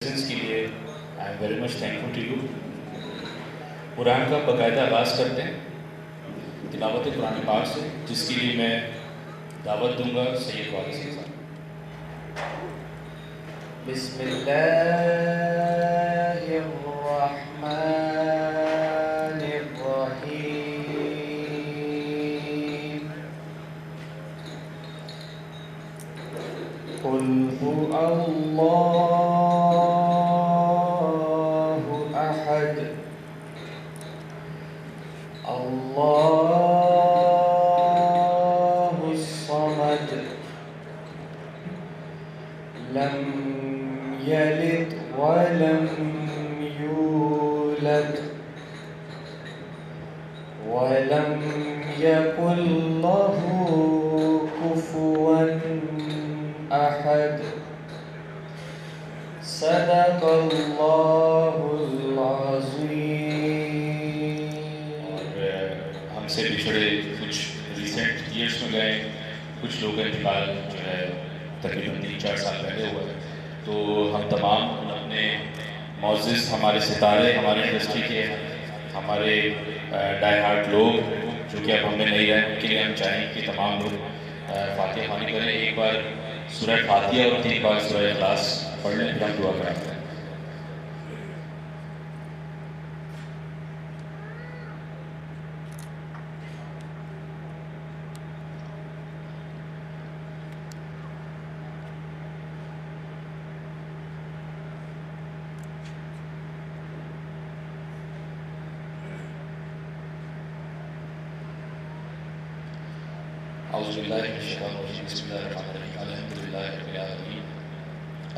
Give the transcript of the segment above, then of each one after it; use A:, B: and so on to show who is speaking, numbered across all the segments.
A: Presence کے لیے I am very much thankful to you. Quran کا باقاعدہ آغاز کرتے ہیں تلاوت قرآن پاک سے، جس کے لیے میں دعوت دوں گا سید والد صاحب۔
B: بسم اللہ الرحمن الرحیم۔ قل هو اللہ احد اللہ الصمد لم يلد ولم يولد ولم يكن له كفوا أحد۔ صدق اللہ العظیم۔
A: اور ہم سے بچھڑے کچھ ریسنٹ ایئرس میں گئے، کچھ لوگ کا انتقال جو ہے تقریباً 3-4 سال پہلے ہوا ہے، تو ہم تمام اپنے معزز ہمارے ستارے، ہمارے انڈسٹری کے ہمارے ڈائی ہارٹ لوگ جو کہ اب ہم میں نہیں رہے، ان کے لیے ہم چاہیں کہ تمام لوگ فاتحہ خوانی کریں۔ ایک بار سورہ فاتحہ اور 3 بار سورہ اخلاص پڑھ لیں، پھر ہم دعا کراتے ہیں۔ اعوذ باللہ من الشیطان الرجیم، بسم اللہ الرحمن الرحیم، الحمد للہ رب العالمین،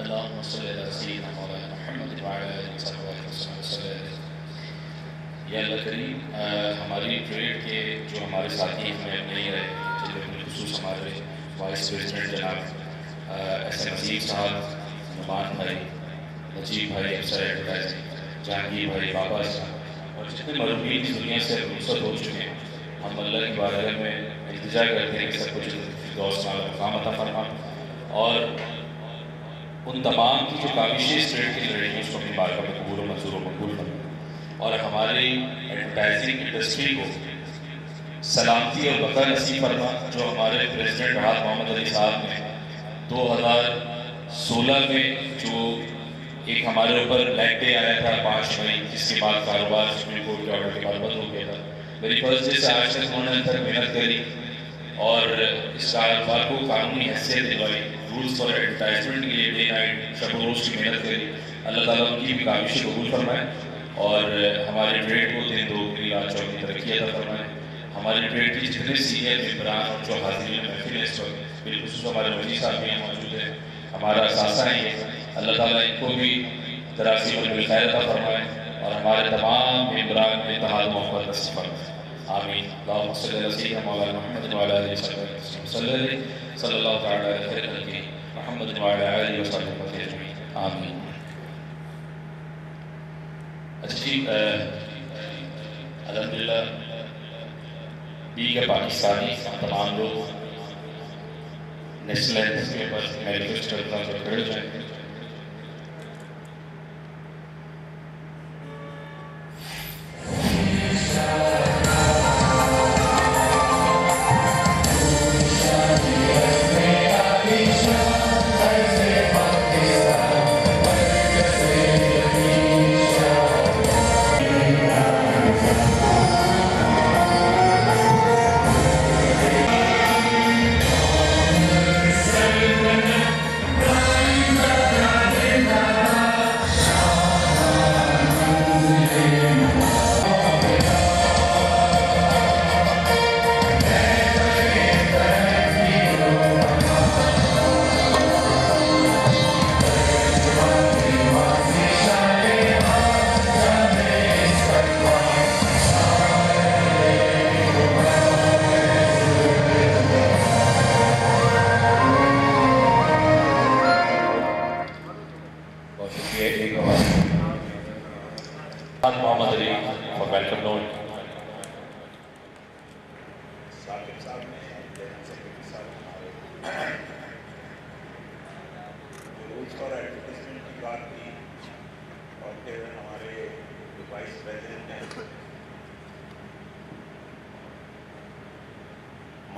A: اللہم صلی علی سیدنا مولانا محمد وعلی آلہ وصحبہ وسلم۔ یا اللہ کریم، ہماری ٹریڈ کے جو ہمارے ساتھی ہمیں نہیں رہے، جن میں بالخصوص ہمارے وائس پریزیڈنٹ جناب ایس ایم عظیم صاحب، نعمان بھائی، نجیب بھائی افسر ایڈورٹائزنگ، جہانگیر بھائی، بابا صاحب، اور جتنے مرحومین اس دنیا سے رخصت ہو چکے ہیں، ہم اللہ کی بارگاہ میں التجا کرتے ہیں کہ سب کچھ فردوس اعلیٰ مقام عطا فرما، اور ان تمام کی جو کاوشیں اس ٹریڈ کی لڑیں گی اس کو اپنی بارگاہ میں قبول و منظور و مقبول فرما، اور ہماری ایڈورٹائزنگ انڈسٹری کو سلامتی اور بقا نصیب فرما۔ جو ہمارے پریزیڈنٹ راحت محمد علی صاحب نے 2016 میں جو ایک ہمارے اوپر بلیک ڈے آیا تھا 5 مئی، جس کے بعد کاروبار سپریم کورٹ کے آرڈر کے بعد بند ہو گیا تھا، میری فرسٹ ڈے سے آج تک انہوں نے تک محنت کری اور اس کاروبار کو قانونی حیثیت دلوائی، رولز فار ایڈورٹائزمنٹ کے لیے ڈے نائٹ شب و روز کی محنت کری۔ اللہ تعالیٰ ان کی بھی کاوشیں قبول فرمائے اور ہمارے ٹریڈ کو دن دوگنی رات چوگنی ترقی عطا فرمائے۔ ہمارے ٹریڈ کی جتنے سینئر ممبران اور جو حاضرین محفل ہیں اس وقت، بالخصوص ہمارے وزیر صاحب بھی یہاں موجود ہیں، ہمارا اثاثہ ہے یہ، اللہ تعالیٰ ان کو بھی دراصل میں بالخیر عطا فرمائے اور ہمارے تمام ممبران میں اتحاد و محبت نصیب فرمائے، آمین۔ اللہم صلی علی سیدنا مولانا محمد وعلی آلہ وسلم، صلی اللہ تعالیٰ علیہ خیر خلقہ محمد وعلی آلہ وسلم اجمعین، آمین۔ اچھا جی، الحمدللہ دیگر پاکستانی تمام لوگ نیشنل اینتھم کے بعد میں ریکویسٹ کرتا ہوں کہ کھڑے ہو جائیں۔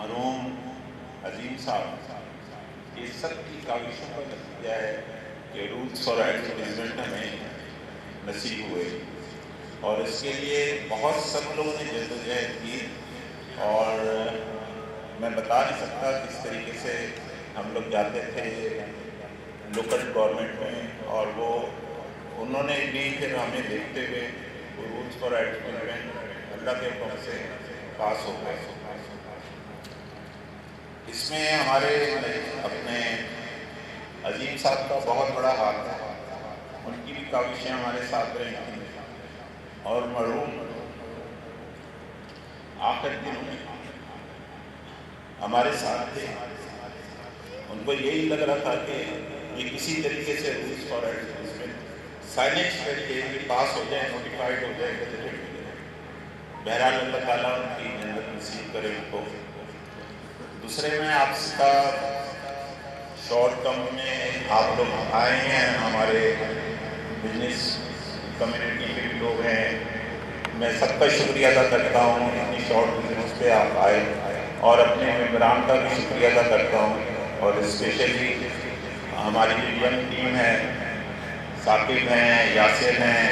C: مرحوم عظیم صاحب یہ سب کی کاوشوں کا نتیجہ ہے کہ رولز فار ایڈورٹائزمنٹ ہمیں نصیب ہوئے، اور اس کے لیے بہت سب لوگوں نے جدوجہد کی، اور میں بتا نہیں سکتا کس طریقے سے ہم لوگ جاتے تھے لوکل گورنمنٹ میں، اور وہ انہوں نے بھی پھر ہمیں دیکھتے ہوئے وہ رولز فار ایڈورٹائزمنٹ اللہ کے حکم سے پاس ہو گئے۔ اس میں ہمارے اپنے عظیم صاحب کا بہت بڑا ہاتھ ہے، ان کی بھی کاوشیں ہمارے ساتھ رہی تھیں، اور مرحوم آخر دنوں میں ہمارے ساتھ تھے۔ ان کو یہی لگ رہا تھا کہ یہ کسی طریقے سے رولز فار ایڈورٹائزمنٹ سائنس کر کے پاس ہو جائے، نوٹیفائڈ ہو جائے، گزٹڈ ہو جائے۔ بہرحال اللہ تعالیٰ ان کی جنت نصیب کرے ان کو۔ دوسرے میں آپ کا شارٹ ٹرم میں آپ لوگ آئے ہیں، ہمارے بزنس کمیونٹی کے بھی لوگ ہیں، میں سب کا شکریہ ادا کرتا ہوں اتنی شارٹ بزنس پہ آپ آئے، اور اپنے ممبران کا بھی شکریہ ادا کرتا ہوں، اور اسپیشلی ہماری جو ینگ ٹیم ہے، ثاقب ہیں، یاسر ہیں۔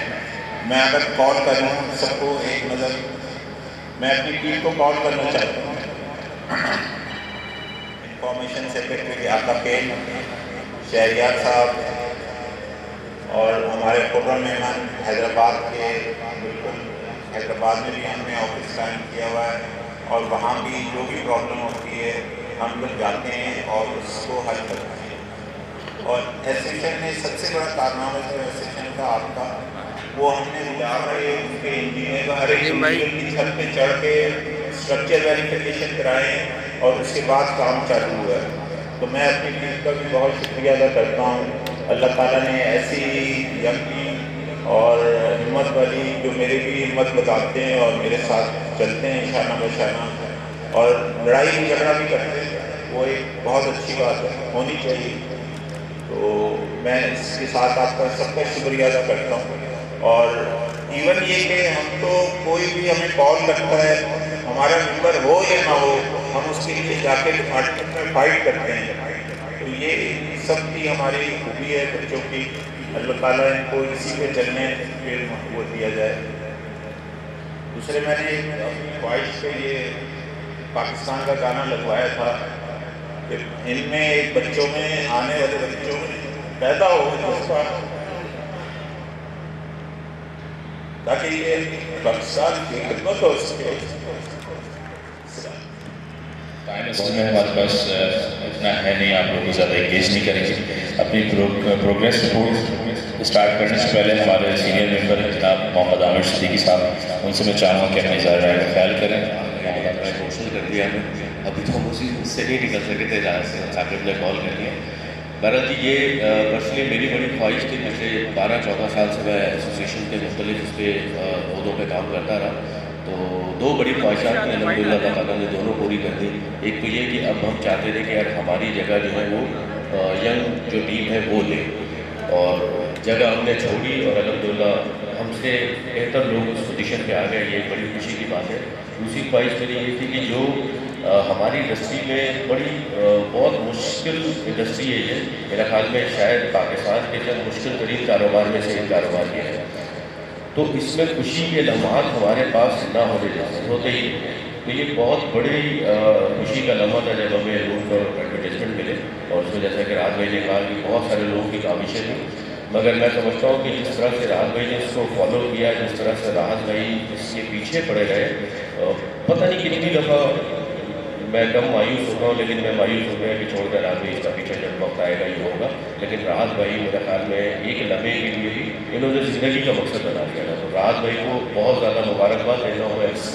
C: میں اگر کال کروں سب کو ایک نظر، میں اپنی ٹیم کو کال کرنا چاہتا ہوں۔ انفارمیشن سیکرٹری عاقب شہریار صاحب، اور ہمارے خرم مہمان حیدرآباد کے، بالکل حیدرآباد میں بھی ہم نے آفس قائم کیا ہوا ہے، اور وہاں بھی جو بھی پرابلم ہوتی ہے ہم لوگ جاتے ہیں اور اس کو حل کرتے ہیں۔ اور ایسوسیشن میں سب سے بڑا کارنامہ جو ایسوسیشن کا آپ کا، وہ ہم نے جا رہے ان کے انجینئر ہر ایک انجینئر کی چھت پہ چڑھ کے اسٹرکچر ویریفیکیشن کرائے، اور اس کے بعد کام چالو ہوا ہے۔ تو میں اپنی ٹیم کا بھی بہت شکریہ ادا کرتا ہوں۔ اللہ تعالیٰ نے ایسی ینگ ٹیم اور ہمت والی، جو میرے بھی ہمت بتاتے ہیں اور میرے ساتھ چلتے ہیں شانہ بشانہ، اور لڑائی جھگڑا بھی کرتے ہیں، وہ ایک بہت اچھی بات ہے، ہونی چاہیے۔ تو میں اس کے ساتھ آپ کا سب کا شکریہ ادا کرتا ہوں۔ اور ایون یہ کہ ہم تو کوئی بھی ہمیں کال کرتا ہے، ہمارا ممبر ہو یا نہ ہو، ہم اس کے لیے جا کے ڈپارٹمنٹ میں فائٹ کرتے ہیں۔ تو یہ سب کی ہماری خوبی ہے بچوں کی۔ اللہ تعالیٰ ان کو اسی پہ چلنے پھر وہ دیا جائے۔ دوسرے میں نے اپنی خواہش کے لیے پاکستان کا گانا لگوایا تھا کہ ان میں ایک بچوں میں، آنے والے بچوں میں پیدا ہو جذبہ، تاکہ یہ پاکستان کی خدمت ہو سکے۔
A: ٹائم اس میں ہمارے پاس اتنا ہے نہیں، آپ لوگ کو زیادہ انگیج نہیں کریں گے۔ اپنی پروگریس رپورٹ اسٹارٹ کرنے سے پہلے ہمارے سینئر ممبر جناب محمد عامر صدیقی صاحب، ان سے میں چاہوں گا کہ اپنی ظاہر رائے کا خیال کریں۔
D: محمد کوشش کر دیا ہمیں، ابھی تو ہم اسی سے نہیں نکل سکے تھے جہاں سے ثاقب نے کال کر لیا۔ بہرحال جی یہ پرسنلی میری بڑی خواہش تھی، پچھلے 12-14 سال سے میں ایسوسیشن کے مختلف اس پہ عہدوں پہ کام کرتا رہا، تو دو بڑی خواہشات میں الحمدللہ اللہ تعالیٰ نے دونوں پوری کر دی۔ ایک تو یہ کہ اب ہم چاہتے تھے کہ یار ہماری جگہ جو ہے وہ ینگ جو ٹیم ہے وہ لے، اور جگہ ہم نے چھوڑی، اور الحمدللہ ہم سے بہتر لوگ اس پوزیشن پہ آ گئے، یہ بڑی خوشی کی بات ہے۔ دوسری خواہش میری یہ تھی کہ جو ہماری انڈسٹری میں بڑی بہت مشکل انڈسٹری ہے یہ، میرا خیال میں شاید پاکستان کے چند مشکل ترین کاروبار میں سے ایک کاروبار یہ ہے، تو اس میں خوشی کے لمحات ہمارے پاس نہ ہونے جیسے ہوتے ہی ہیں۔ تو یہ بہت بڑی خوشی کا لمحہ تھا جب ہمیں روم پر ایڈورٹائزمنٹ ملے، اور اس میں جیسا کہ راحت بھائی نے کہا کہ بہت سارے لوگوں کی کاوشیں تھیں، مگر میں سمجھتا ہوں کہ جس طرح سے راحت بھائی نے اس کو فالو کیا، جس طرح سے راحت بھائی اس کے پیچھے پڑے رہے، پتہ نہیں کتنی دفعہ میں کم مایوس ہوتا ہوں، لیکن میں مایوس ہو گیا کہ چھوڑ کر راحت بھائی اس کا پیچھے جب وقت آئے گا یہ ہوگا، لیکن راحت بھائی میرے خیال میں ایک لمحے کے لیے بھی انہوں نے زندگی کا مقصد بنا دیا تھا۔ تو راحت بھائی کو بہت زیادہ مبارکباد دیتا ہوں میں اس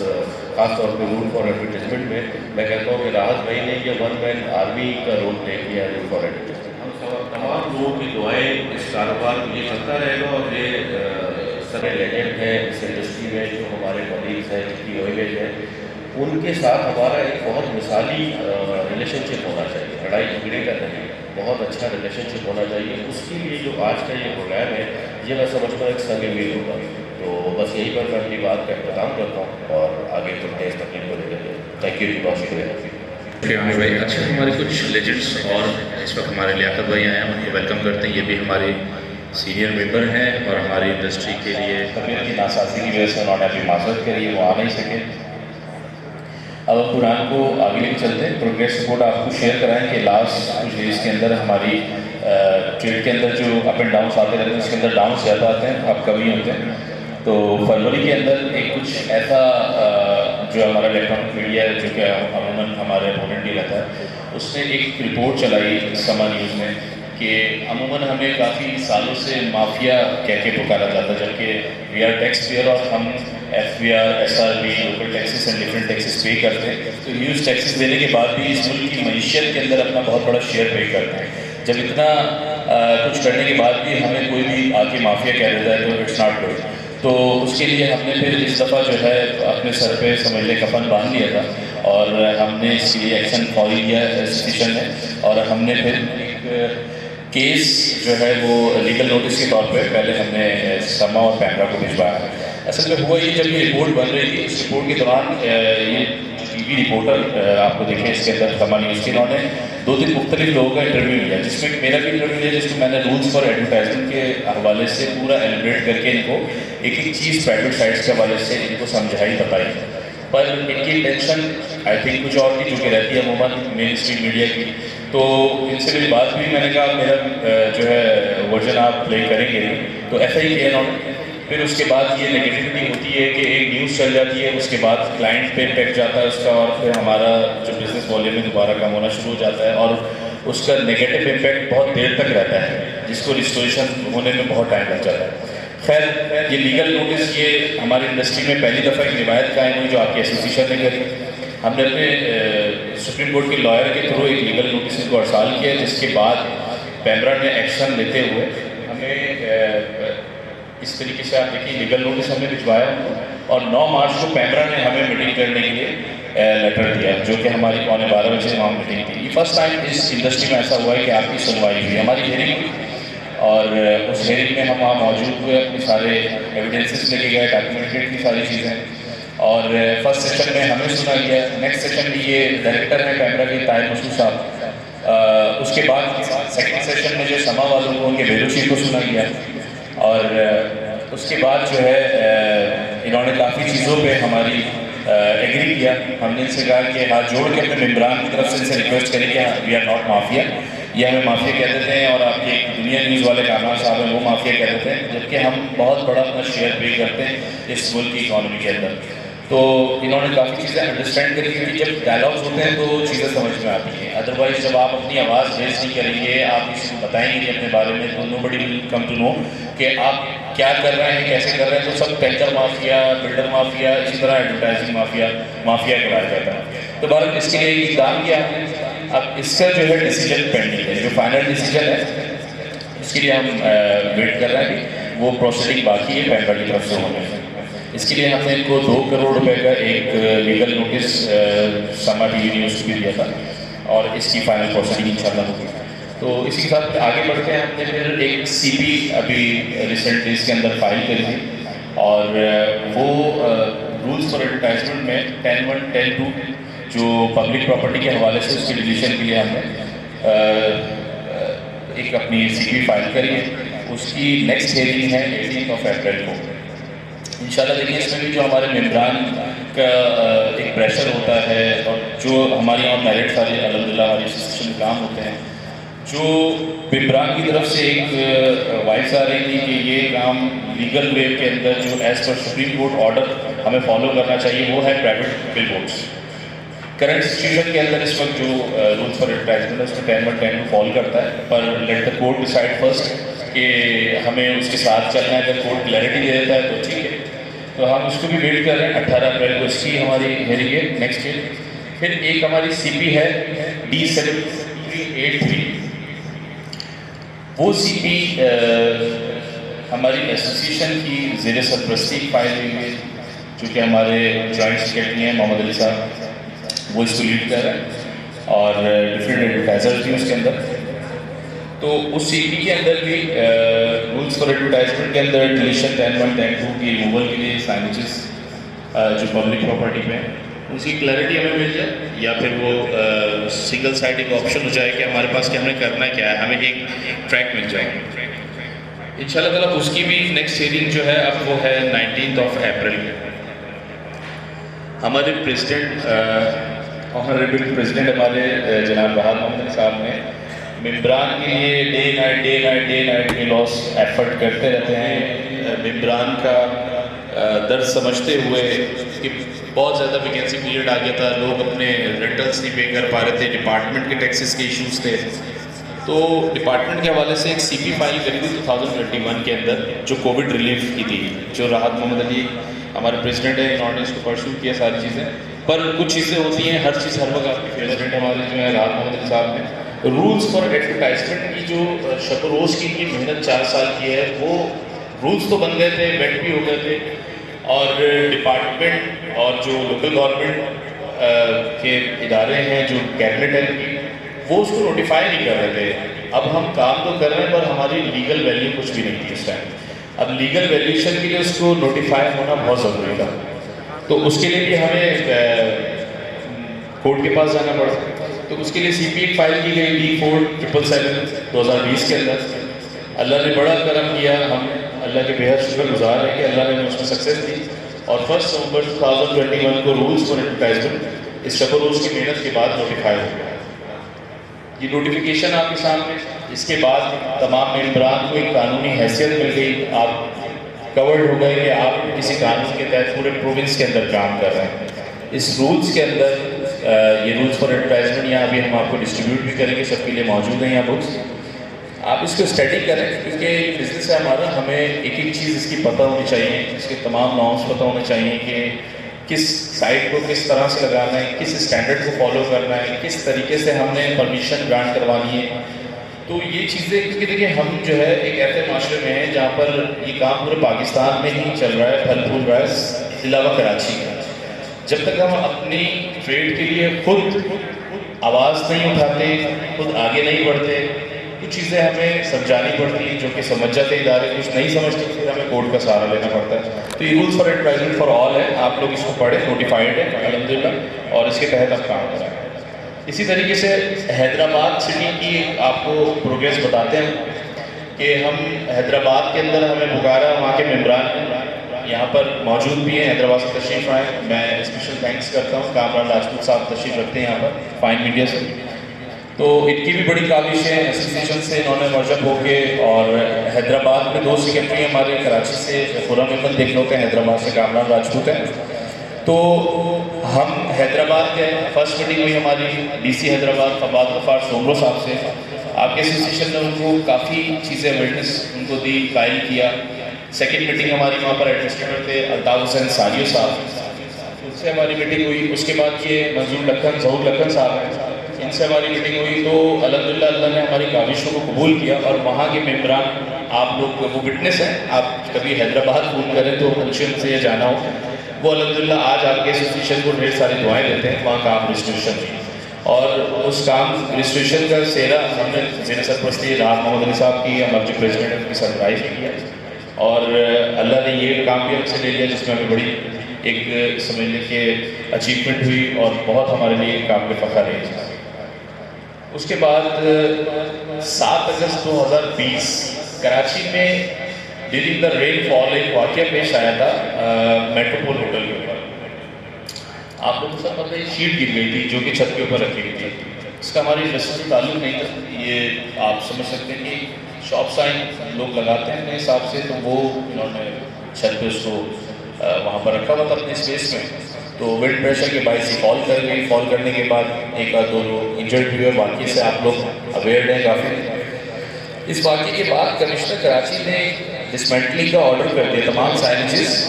D: خاص طور پہ رول فار ایڈورٹائزمنٹ میں کہتا ہوں کہ راحت بھائی نے یہ ون مین آرمی کا رول پلے کیا ہے رول فار ایڈورٹائزمنٹ۔ ہم تمام لوگوں کی دعائیں اس کاروبار کو یہ چلتا رہے گا، اور یہ سارے لیجنڈ ہیں اس انڈسٹری میں جو ہمارے کولیگز ہیں، جن کی امیج ہے، ان کے ساتھ ہمارا ایک بہت مثالی ریلیشن شپ ہونا چاہیے، لڑائی جھگڑے کا نہیں، بہت اچھا ریلیشن شپ ہونا چاہیے۔ اس کے لیے جو آج کا یہ پروگرام ہے، یہ میں سمجھتا ہوں ایک سنگ میل ہوگا۔ تو بس یہیں پر میں اپنی بات کا اختتام کرتا ہوں، اور آگے چلتے ہیں اس تقریب کو لے کر کے۔ تھینک یو جی، بہت شکریہ۔
A: بھائی اچھا ہمارے کچھ لیجنڈس اور اس وقت ہمارے لیاقت بھائی آئے ہیں، ان کو ویلکم کرتے ہیں. یہ بھی ہمارے سینئر ممبر ہیں اور ہماری انڈسٹری کے لیے طبیعت کی ناسازی کی وجہ سے انہوں نے ابھی معذرت کری ہے، وہ آ نہیں سکے. اب قرآن کو آگے لے کے چلتے ہیں. پروگریس رپورٹ آپ کو شیئر کرائیں کہ لاسٹ کچھ ڈیز کے اندر ہماری ٹریڈ کے اندر جو اپ اینڈ ڈاؤنس آتے رہتے ہیں اس کے اندر ڈاؤنس زیادہ آتے ہیں، اب کمی ہوتے ہیں. تو فروری کے اندر ایک کچھ ایسا جو ہمارا الیکٹرانک میڈیا ہے جو کہ عموماً ہمارے اپوننٹ ہی رہتا ہے، اس نے ایک رپورٹ چلائی سما نیوز میں کہ عموماً ہمیں کافی سالوں سے مافیا کہہ کے پکارا جاتا ہے، جبکہ وی آر ٹیکس پیئر اور ہم F V R S R B local taxes and different taxes pay کرتے ہیں. تو ہیوج ٹیکسز دینے کے بعد بھی اس ملک کی معیشت کے اندر اپنا بہت بڑا شیئر پے کرتے ہیں. جب اتنا کچھ کرنے کے بعد بھی ہمیں کوئی بھی آ کے مافیا کہہ دیتا ہے تو اٹس ناٹ گڈ. تو اس کے لیے ہم نے پھر اس دفعہ جو ہے اپنے سر پہ سمجھ لے کفن باندھ لیا تھا اور ہم نے اس کے لیے ایکشن فوری لیا انسٹیٹیوشن نے، اور ہم نے پھر ایک کیس جو ہے وہ لیگل نوٹس کے طور پہ پہلے ہم نے سما اور پیمرا کو بھجوایا. اصل میں ہوا یہ جب یہ رپورٹ بن رہی تھی، اس رپورٹ کے دوران یہ ٹی وی رپورٹر آپ کو دیکھیں اس کے اندر سما نیوز کے، انہوں نے 2-3 مختلف لوگوں کا انٹرویو لیا، جس میں میرا بھی انٹرویو لیا، جس کو میں نے رولس فار ایڈورٹائزمنٹ کے حوالے سے پورا ایلیبریٹ کر کے ان کو ایک ایک چیز پرائیویٹ سائٹس کے حوالے سے ان کو سمجھائی بتائی. پر ان کی انٹینشن آئی تھنک کچھ اور کی جو کہ رہتی ہے عموماً مین اسٹریم میڈیا کی. تو ان سے میری بات ہوئی، میں نے کہا میرا جو ہے ورژن آپ پلے کریں گے نہیں، تو ایسا ہی کیا انہوں نے. پھر اس کے بعد یہ نیگیٹیوٹی ہوتی ہے کہ ایک نیوز چل جاتی ہے، اس کے بعد کلائنٹ پہ امپیکٹ جاتا ہے اس کا، اور پھر ہمارا جو بزنس والیوم میں دوبارہ کم ہونا شروع ہو جاتا ہے، اور اس کا نیگیٹو امپیکٹ بہت دیر تک رہتا ہے جس کو ریسٹوریشن ہونے میں بہت ٹائم لگ جاتا ہے. خیر یہ لیگل نوٹس یہ ہماری انڈسٹری میں پہلی دفعہ ایک روایت قائم ہوئی جو آپ کی ایسوسیشن نے کری. ہم نے اپنے سپریم کورٹ کے لائر کے تھرو ایک لیگل نوٹس کو ارسال کیا، جس کے بعد پیمرا نے ایکشن لیتے ہوئے ہمیں اس طریقے سے آپ دیکھیے لیگل نوٹس ہم نے بھجوایا، اور 9 مارچ کو پیمرا نے ہمیں میٹنگ کرنے کے لیے لیٹر دیا، جو کہ ہماری 12:15 بجے وہاں میٹنگ تھی. یہ فرسٹ ٹائم اس انڈسٹری میں ایسا ہوا ہے کہ آپ کی سنوائی ہوئی، ہماری ہیئرنگ ہوئی، اور اس ہیئرنگ میں ہم وہاں موجود ہوئے، اپنے سارے ایویڈنسز لے کے گئے، ڈاکیومنٹڈ کی ساری چیزیں. اور فرسٹ سیشن میں ہمیں سنا گیا. نیکسٹ سیشن میں یہ ڈائریکٹر ہیں پیمرا کے طاہر مسعود صاحب. اس کے بعد سیکنڈ سیشن میں جو سما والوں کو ان کے بیروچی کو سنا گیا، اور اس کے بعد جو ہے انہوں نے کافی چیزوں پہ ہماری ایگری کیا. ہم نے ان سے کہا کہ ہاتھ جوڑ کے اپنے ممبران کی طرف سے ان سے ریکویسٹ کریں کہ وی آر ناٹ مافیا، یہ ہمیں مافیا کہہ دیتے ہیں، اور آپ کے دنیا نیوز والے کامران صاحب ہیں وہ مافیا کہہ دیتے ہیں، جبکہ ہم بہت بڑا اپنا شیئر پے کرتے ہیں اس ملک کی اکانومی کے اندر. تو انہوں نے کافی چیزیں انڈرسٹینڈ کری کہ جب ڈائلاگز ہوتے ہیں تو چیزیں سمجھ میں آتی ہیں. ادروائز جب آپ اپنی آواز ریز نہیں کریں گے، آپ کسی کو بتائیں گے اپنے بارے میں، تو نو بڈی ول کم ٹو نو کہ آپ کیا کر رہے ہیں، کیسے کر رہے ہیں. تو سب ٹینکر مافیا، بلڈر مافیا، اسی طرح ایڈورٹائزنگ مافیا کرایا جاتا ہے. تو بہرحال اس کے لیے اقدام کیا. اب اس کا جو ہے ڈیسیجن پینڈنگ ہے، جو فائنل ڈیسیجن ہے اس کے لیے ہم ویٹ کر رہے ہیں کہ وہ پروسیڈنگ باقی ہے پیمرا کی طرف سے ہونے میں. اس کے لیے ہم نے ان کو 2 کروڑ روپے کا ایک لیگل نوٹس سما ٹی وی نیوز بھی دیا تھا، اور اس کی فائنل پروسیڈنگ انشاءاللہ ہوگی. تو اسی کے ساتھ آگے بڑھ کے ہم نے پھر ایک سی پی ابھی ریسنٹلی اس کے اندر فائل کری تھی، اور وہ رولس فار ایڈورٹائزمنٹ میں 10(1) 10(2) جو پبلک پراپرٹی کے حوالے سے اس کی ڈیلیشن کے لیے ہم نے ایک اپنی سی پی فائل کری ہے. اس کی نیکسٹ ہیئرنگ ہے 18 اپریل کو انشاءاللہ. دیکھیں اس میں بھی جو ہمارے ممبران کا ایک پریشر ہوتا ہے، اور جو ہماری یہاں میرٹ سارے الحمدللہ ہماری ایسوسیشن میں کام ہوتے ہیں، جو ممبران کی طرف سے ایک وائس آ رہی تھی کہ یہ کام لیگل وے کے اندر جو as per Supreme court order ہمیں فالو کرنا چاہیے، وہ ہے پرائیویٹ بل بورڈس. کرنٹ سچویشن کے اندر اس وقت جو رولس فار ایڈورٹائزمنٹ ہے اس میں 10(1) 10(2) فالو کرتا ہے، پر let the court decide first کہ ہمیں اس کے ساتھ چلنا ہے. اگر کورٹ کلیئرٹی دے دیتا ہے تو ٹھیک ہے. تو ہم اس کو بھی ویٹ کر رہے ہیں. 18 اپریل کو اس کی ہماری ہیئرنگ ہے نیکسٹ ڈے. پھر ایک ہماری سی پی ہے D7383. وہ سی پی ہماری ایسوسیشن کی زیر سرپرستی فائل ہوئی ہے، جو کہ ہمارے جوائنٹ سیکرٹری ہیں محمد علی صاحب، وہ اس کو لیڈ کر رہے ہیں، اور ڈفرینٹ ایڈورٹائزرز بھی اس کے اندر. تو اس سی پی کے اندر بھی رولس فار ایڈورٹائزمنٹ کے اندر ڈیلیشن 10(1) 10(2) کی ریموول کے لیے سائنچز جو پبلک پراپرٹی میں اس کی کلیئرٹی ہمیں مل جائے، یا پھر وہ سنگل سائڈ ایک آپشن ہو جائے کہ ہمارے پاس کہ ہم نے کرنا کیا ہے، ہمیں ایک ٹریک مل جائے گا ان شاء اللہ تعالیٰ. اس کی بھی نیکسٹ ہیئرنگ جو ہے اب وہ ہے 19 اپریل. ہمارے پریزیڈنٹ آنریبل پریزیڈنٹ ہمارے جناب راحت محمد صاحب نے ممبران کے لیے ڈے نائٹ کے لاس ایفرٹ کرتے رہتے ہیں. ممبران کا درد سمجھتے ہوئے کہ بہت زیادہ ویکینسی پیریڈ آ گیا تھا، لوگ اپنے رینٹلس نہیں پے کر پا رہے تھے، ڈپارٹمنٹ کے ٹیکسز کے ایشوز تھے. تو ڈپارٹمنٹ کے حوالے سے ایک سی پی فائل کری تھی 2021 کے اندر جو کووڈ ریلیف کی تھی، جو راحت محمد علی ہمارے پریزیڈنٹ ہیں، انہوں نے اس کو پرسو کیا ساری چیزیں. پر کچھ چیزیں ہوتی ہیں، ہر چیز ہر وقت آپ کے پریزیڈنٹ ہمارے جو ہیں راحت محمد علی صاحب نے رولز فار ایڈورٹائزمنٹ کی جو شب و روز کی محنت 4 سال کی ہے، وہ رولز تو بن گئے تھے، ویٹ بھی ہو گئے تھے، اور ڈپارٹمنٹ اور جو لوکل گورنمنٹ کے ادارے ہیں جو کیبنٹ ہے وہ اس کو نوٹیفائی نہیں کر رہے تھے. اب ہم کام تو کر رہے ہیں پر ہماری لیگل ویلیو کچھ بھی نہیں تھی اس ٹائم. اب لیگل ویلیوشن کے لیے اس کو نوٹیفائی ہونا بہت ضروری تھا، تو اس کے لیے بھی ہمیں کورٹ کے پاس جانا پڑا. تو اس کے لیے سی پی ایک فائل کی گئی D4777 2020 کے اندر. اللہ نے بڑا کرم کیا، ہم اللہ کے بے حد شکر گزار ہیں کہ اللہ نے اس میں سکسیس دی، اور 1 نومبر 2021 کو رولز فار ایڈورٹائزمنٹ اس شب و روز کی محنت کے بعد نوٹیفائی ہو گیا. یہ نوٹیفیکیشن آپ کے سامنے. اس کے بعد تمام ممبران کو ایک قانونی حیثیت مل گئی، آپ کورڈ ہو گئے کہ آپ کسی قانون کے تحت پورے پروونس کے اندر کام کر رہے ہیں. اس رولز کے اندر یہ رولز فار ایڈورٹائزمنٹ یہاں ابھی ہم آپ کو ڈسٹریبیوٹ بھی کریں گے، سب کے لیے موجود ہیں یہاں بکس. آپ اس کو اسٹڈی کریں کیونکہ یہ بزنس ہے ہمارا، ہمیں ایک ایک چیز اس کی پتہ ہونی چاہیے، اس کے تمام نارمس پتہ ہونے چاہیے کہ کس سائٹ کو کس طرح سے لگانا ہے، کس اسٹینڈرڈ کو فالو کرنا ہے، کس طریقے سے ہم نے پرمیشن گرانٹ کروانی ہے. تو یہ چیزیں کیونکہ دیکھیں ہم جو ہے ایک ایسے معاشرے میں ہیں جہاں پر یہ کام پورے پاکستان میں ہی چل رہا ہے، پھل پھول رہا ہے علاوہ کراچی کا. جب تک ہم اپنی ٹریڈ کے لیے خود آواز نہیں اٹھاتے، خود آگے نہیں بڑھتے، کچھ چیزیں ہمیں سمجھانی پڑتی ہیں جو کہ سمجھ جاتے ادارے، کچھ نہیں سمجھتے پھر ہمیں کورٹ کا سہارا لینا پڑتا ہے. تو یہ rules for advertisement for all ہے، آپ لوگ اس کو پڑھیں، نوٹیفائڈ ہے الحمدللہ، اور اس کے تحت آپ کام کریں. اسی طریقے سے حیدرآباد سٹی کی آپ کو پروگریس بتاتے ہیں کہ ہم حیدرآباد کے اندر ہمیں پکارا، وہاں کے ممبران یہاں پر موجود بھی ہیں، حیدرآباد سے تشریف آئے. میں اسپیشل تھینکس کرتا ہوں، کامران راجپوت صاحب تشریف رکھتے ہیں یہاں پر فائن میڈیا سے. تو ان کی بھی بڑی کاوش ہے، ایسوسیشن سے انہوں نے مرجب ہو کے، اور حیدرآباد میں 2 سیکرٹری ہمارے، کراچی سے خرم احمد دیکھلوتے ہیں، حیدرآباد سے کامران راجپوت ہیں. تو ہم حیدرآباد کے فرسٹ میٹنگ ہوئی ہماری ڈی سی حیدرآباد فواد غفار سومرو صاحب سے. آپ کے ایسوسیشن نے ان کو کافی چیزیں اویئرنیس ان کو دی، قائل کیا. سیکنڈ میٹنگ ہماری وہاں پر ایڈمنسٹریٹر تھے الطاف حسین ساریو صاحب، ان سے ہماری میٹنگ ہوئی. اس کے بعد یہ منظور لکھن، ظہور لکھن صاحب ہیں، ان سے ہماری میٹنگ ہوئی. تو الحمدللہ اللہ نے ہماری کاوشوں کو قبول کیا، اور وہاں کے ممبران آپ لوگ وہ وٹنس ہیں، آپ کبھی حیدرآباد فون کریں تو فنکشن سے جانا ہو، وہ الحمدللہ آج آپ کے ایسوسیشن کو ڈھیر ساری دعائیں دیتے ہیں. وہاں کام رجسٹریشن کی، اور اس کام رجسٹریشن کا سہرا ہم نے زیر سرپرستی راحت محمد علی صاحب کی، ہمارے جو پریزیڈنٹ ان کی سرپرائز بھی کیا، اور اللہ نے یہ کام بھی ہم سے لے لیا جس میں ہمیں بڑی ایک سمجھنے کے اچیومنٹ ہوئی، اور بہت ہمارے لیے کام کے فخر ہے. اس کے بعد 7 اگست 2020 کراچی میں ڈیورنگ دا رین فال ایک واقعہ پیش آیا تھا میٹروپول ہوٹل کے اوپر. آپ لوگوں کو سب پتہ ہے شیٹ گر گئی تھی جو کہ چھت کے اوپر رکھی گئی تھی. اس کا ہماری انڈسٹری سے تعلق نہیں تھا، یہ آپ سمجھ سکتے ہیں کہ شاپ سائن لوگ لگاتے ہیں اپنے حساب سے، تو وہ انہوں نے چھت پہ اس کو وہاں پر رکھا ہوا تھا اپنے اسپیس میں. تو ونڈ پریشر کے باعث فال کر گئی. فال کرنے کے بعد 1 یا 2 لوگ انجرڈ ہوئے. واقعے سے آپ لوگ اویئر ہیں کافی. اس واقعے کے بعد کمشنر کراچی نے ڈسمینٹلنگ کا آرڈر کر دیا، تمام sciences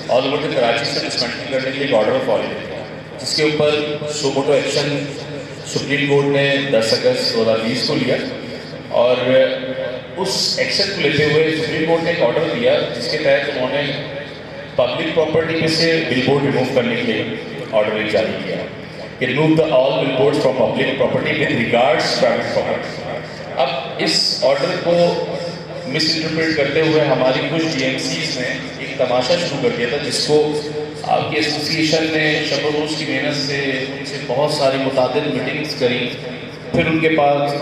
A: all over the Karachi سے ڈسمینٹل کرنے کے لیے ایک آرڈر فالو کیا، جس کے اوپر سوموٹو ایکشن سپریم کورٹ نے 10 اگست 2020 کو لیا. اور اس ایکشن کو لیتے ہوئے سپریم کورٹ نے ایک آرڈر دیا جس کے تحت انہوں نے پبلک پراپرٹی میں سے بل بورڈ ریموو کرنے کے لیے آرڈر جاری کیا کہ remove the all bill board from public property with regards private property. اب اس آرڈر کو مس انٹرپریٹ کرتے ہوئے ہماری کچھ ڈی ایم سیز نے ایک تماشا شروع کر دیا تھا جس کو آپ کی ایسوسیشن نے شب و روز کی محنت سے ان سے بہت ساری متعدد میٹنگز کری، پھر ان کے پاس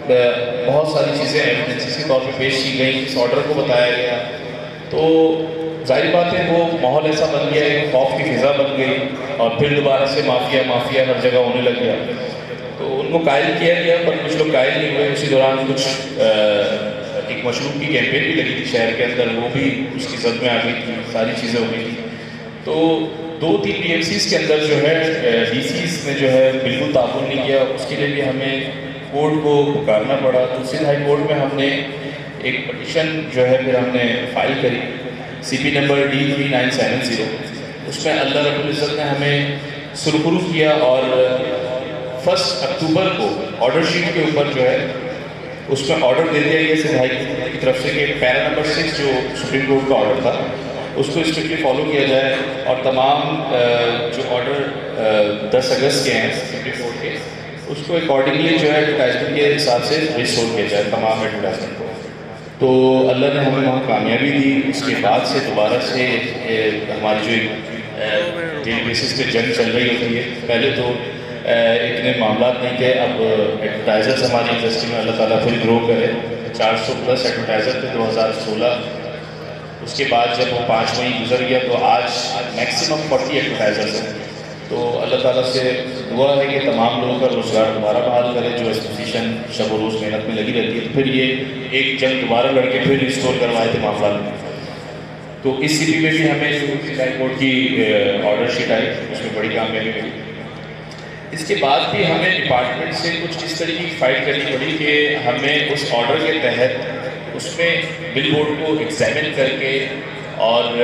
A: بہت ساری چیزیں ایویڈنسز کے طور پہ پیش کی گئیں، اس آرڈر کو بتایا گیا، تو ظاہر بات ہے وہ ماحول ایسا بن گیا، ایک خوف کی فضا بن گئی، اور پھر دوبارہ سے مافیا ہر جگہ ہونے لگ گیا، تو ان کو قائل کیا گیا، پر کچھ لوگ قائل نہیں ہوئے۔ اسی دوران کچھ ایک مشروب کی کیمپین بھی لگی تھی شہر کے اندر، وہ بھی اس کی زد میں آ گئی تھی، ساری چیزیں ہو گئی تھیں، تو 2-3 پی ایم سیز کے اندر جو ہے ڈی سیز نے جو ہے بالکل تعاون نہیں کیا، اس کے لیے بھی ہمیں کورٹ کو پکارنا پڑا، تو سندھ ہائی کورٹ میں ہم نے ایک پٹیشن جو ہے پھر ہم نے فائل کری CP نمبر D3970، اس میں اللہ رب العزت نے ہمیں سرخرو کیا، اور 1 اکتوبر کو آرڈر شیٹ کے اوپر جو ہے اس میں آرڈر دے دیا گیا سندھ ہائی کورٹ کی طرف سے کہ پیرا نمبر 6 جو سپریم کورٹ کا آرڈر تھا اس کو اسٹرکٹلی فالو کیا جائے، اور تمام جو آرڈر 10 اگست کے ہیں سپریم کورٹ کے، اس کو اکارڈنگلی جو ہے ایڈورٹائزمنٹ کے حساب سے ریسٹور کیا جائے تمام ایڈورٹائزمنٹ کو۔ تو اللہ نے ہمیں وہاں کامیابی دی، اس کے بعد سے دوبارہ سے ہماری جو ڈیلی بیسس پہ جنگ چل رہی ہوتی ہے، پہلے تو اتنے معاملات نہیں تھے، اب ایڈورٹائزرز ہماری انڈسٹری میں اللہ تعالیٰ پھر گرو کرے، 400+ ایڈورٹائزر تھے 2016، اس کے بعد جب وہ 5 مہینے گزر گیا تو آج میکسیمم 40 ایڈورٹائزرز ہیں، تو اللہ تعالیٰ سے دعا ہے کہ تمام لوگوں کا روزگار دوبارہ بحال کرے، جو ایسوسیشن شب و روز محنت میں لگی رہتی ہے، پھر یہ ایک جنگ دوبارہ لڑ کے پھر ریسٹور کروائے تھے معاملات میں۔ تو اس CP میں بھی ہمیں جو ہائی کورٹ کی آرڈر شیٹ آئی، اس میں بڑی کامیابی ملی۔ اس کے بعد بھی ہمیں ڈپارٹمنٹ سے کچھ اس طریقے کی فائٹ کرنی پڑی کہ ہمیں اس آرڈر کے تحت اس میں بل بورڈ کو ایگزامن کر کے، اور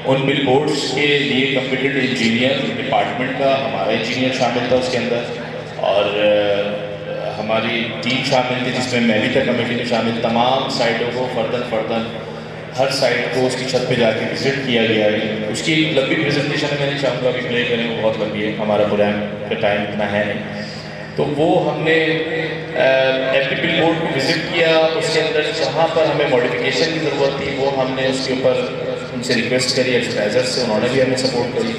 A: ان بل بورڈز کے لیے کمپیٹنٹ انجینئر ڈپارٹمنٹ کا، ہمارا انجینئر شامل تھا اس کے اندر، اور ہماری ٹیم شامل تھی جس میں میں بھی تھا کمیٹی میں شامل، تمام سائٹوں کو فردن ہر سائٹ کو اس کی چھت پہ جا کے وزٹ کیا گیا ہے۔ اس کی ایک لمبی پریزنٹیشن ہے، میں نہیں چاہوں گا کہ پلے کریں، وہ بہت لمبی ہے، ہمارا پروگرام کا ٹائم اتنا ہے نہیں، تو وہ ہم نے ایوری بل بورڈ کو وزٹ کیا، اس کے اندر جہاں پر ہمیں ماڈیفکیشن کی ضرورت تھی وہ ہم نے اس کے اوپر ان سے ریکویسٹ کری، ایڈورٹائزر سے، انہوں نے بھی ہمیں سپورٹ کری،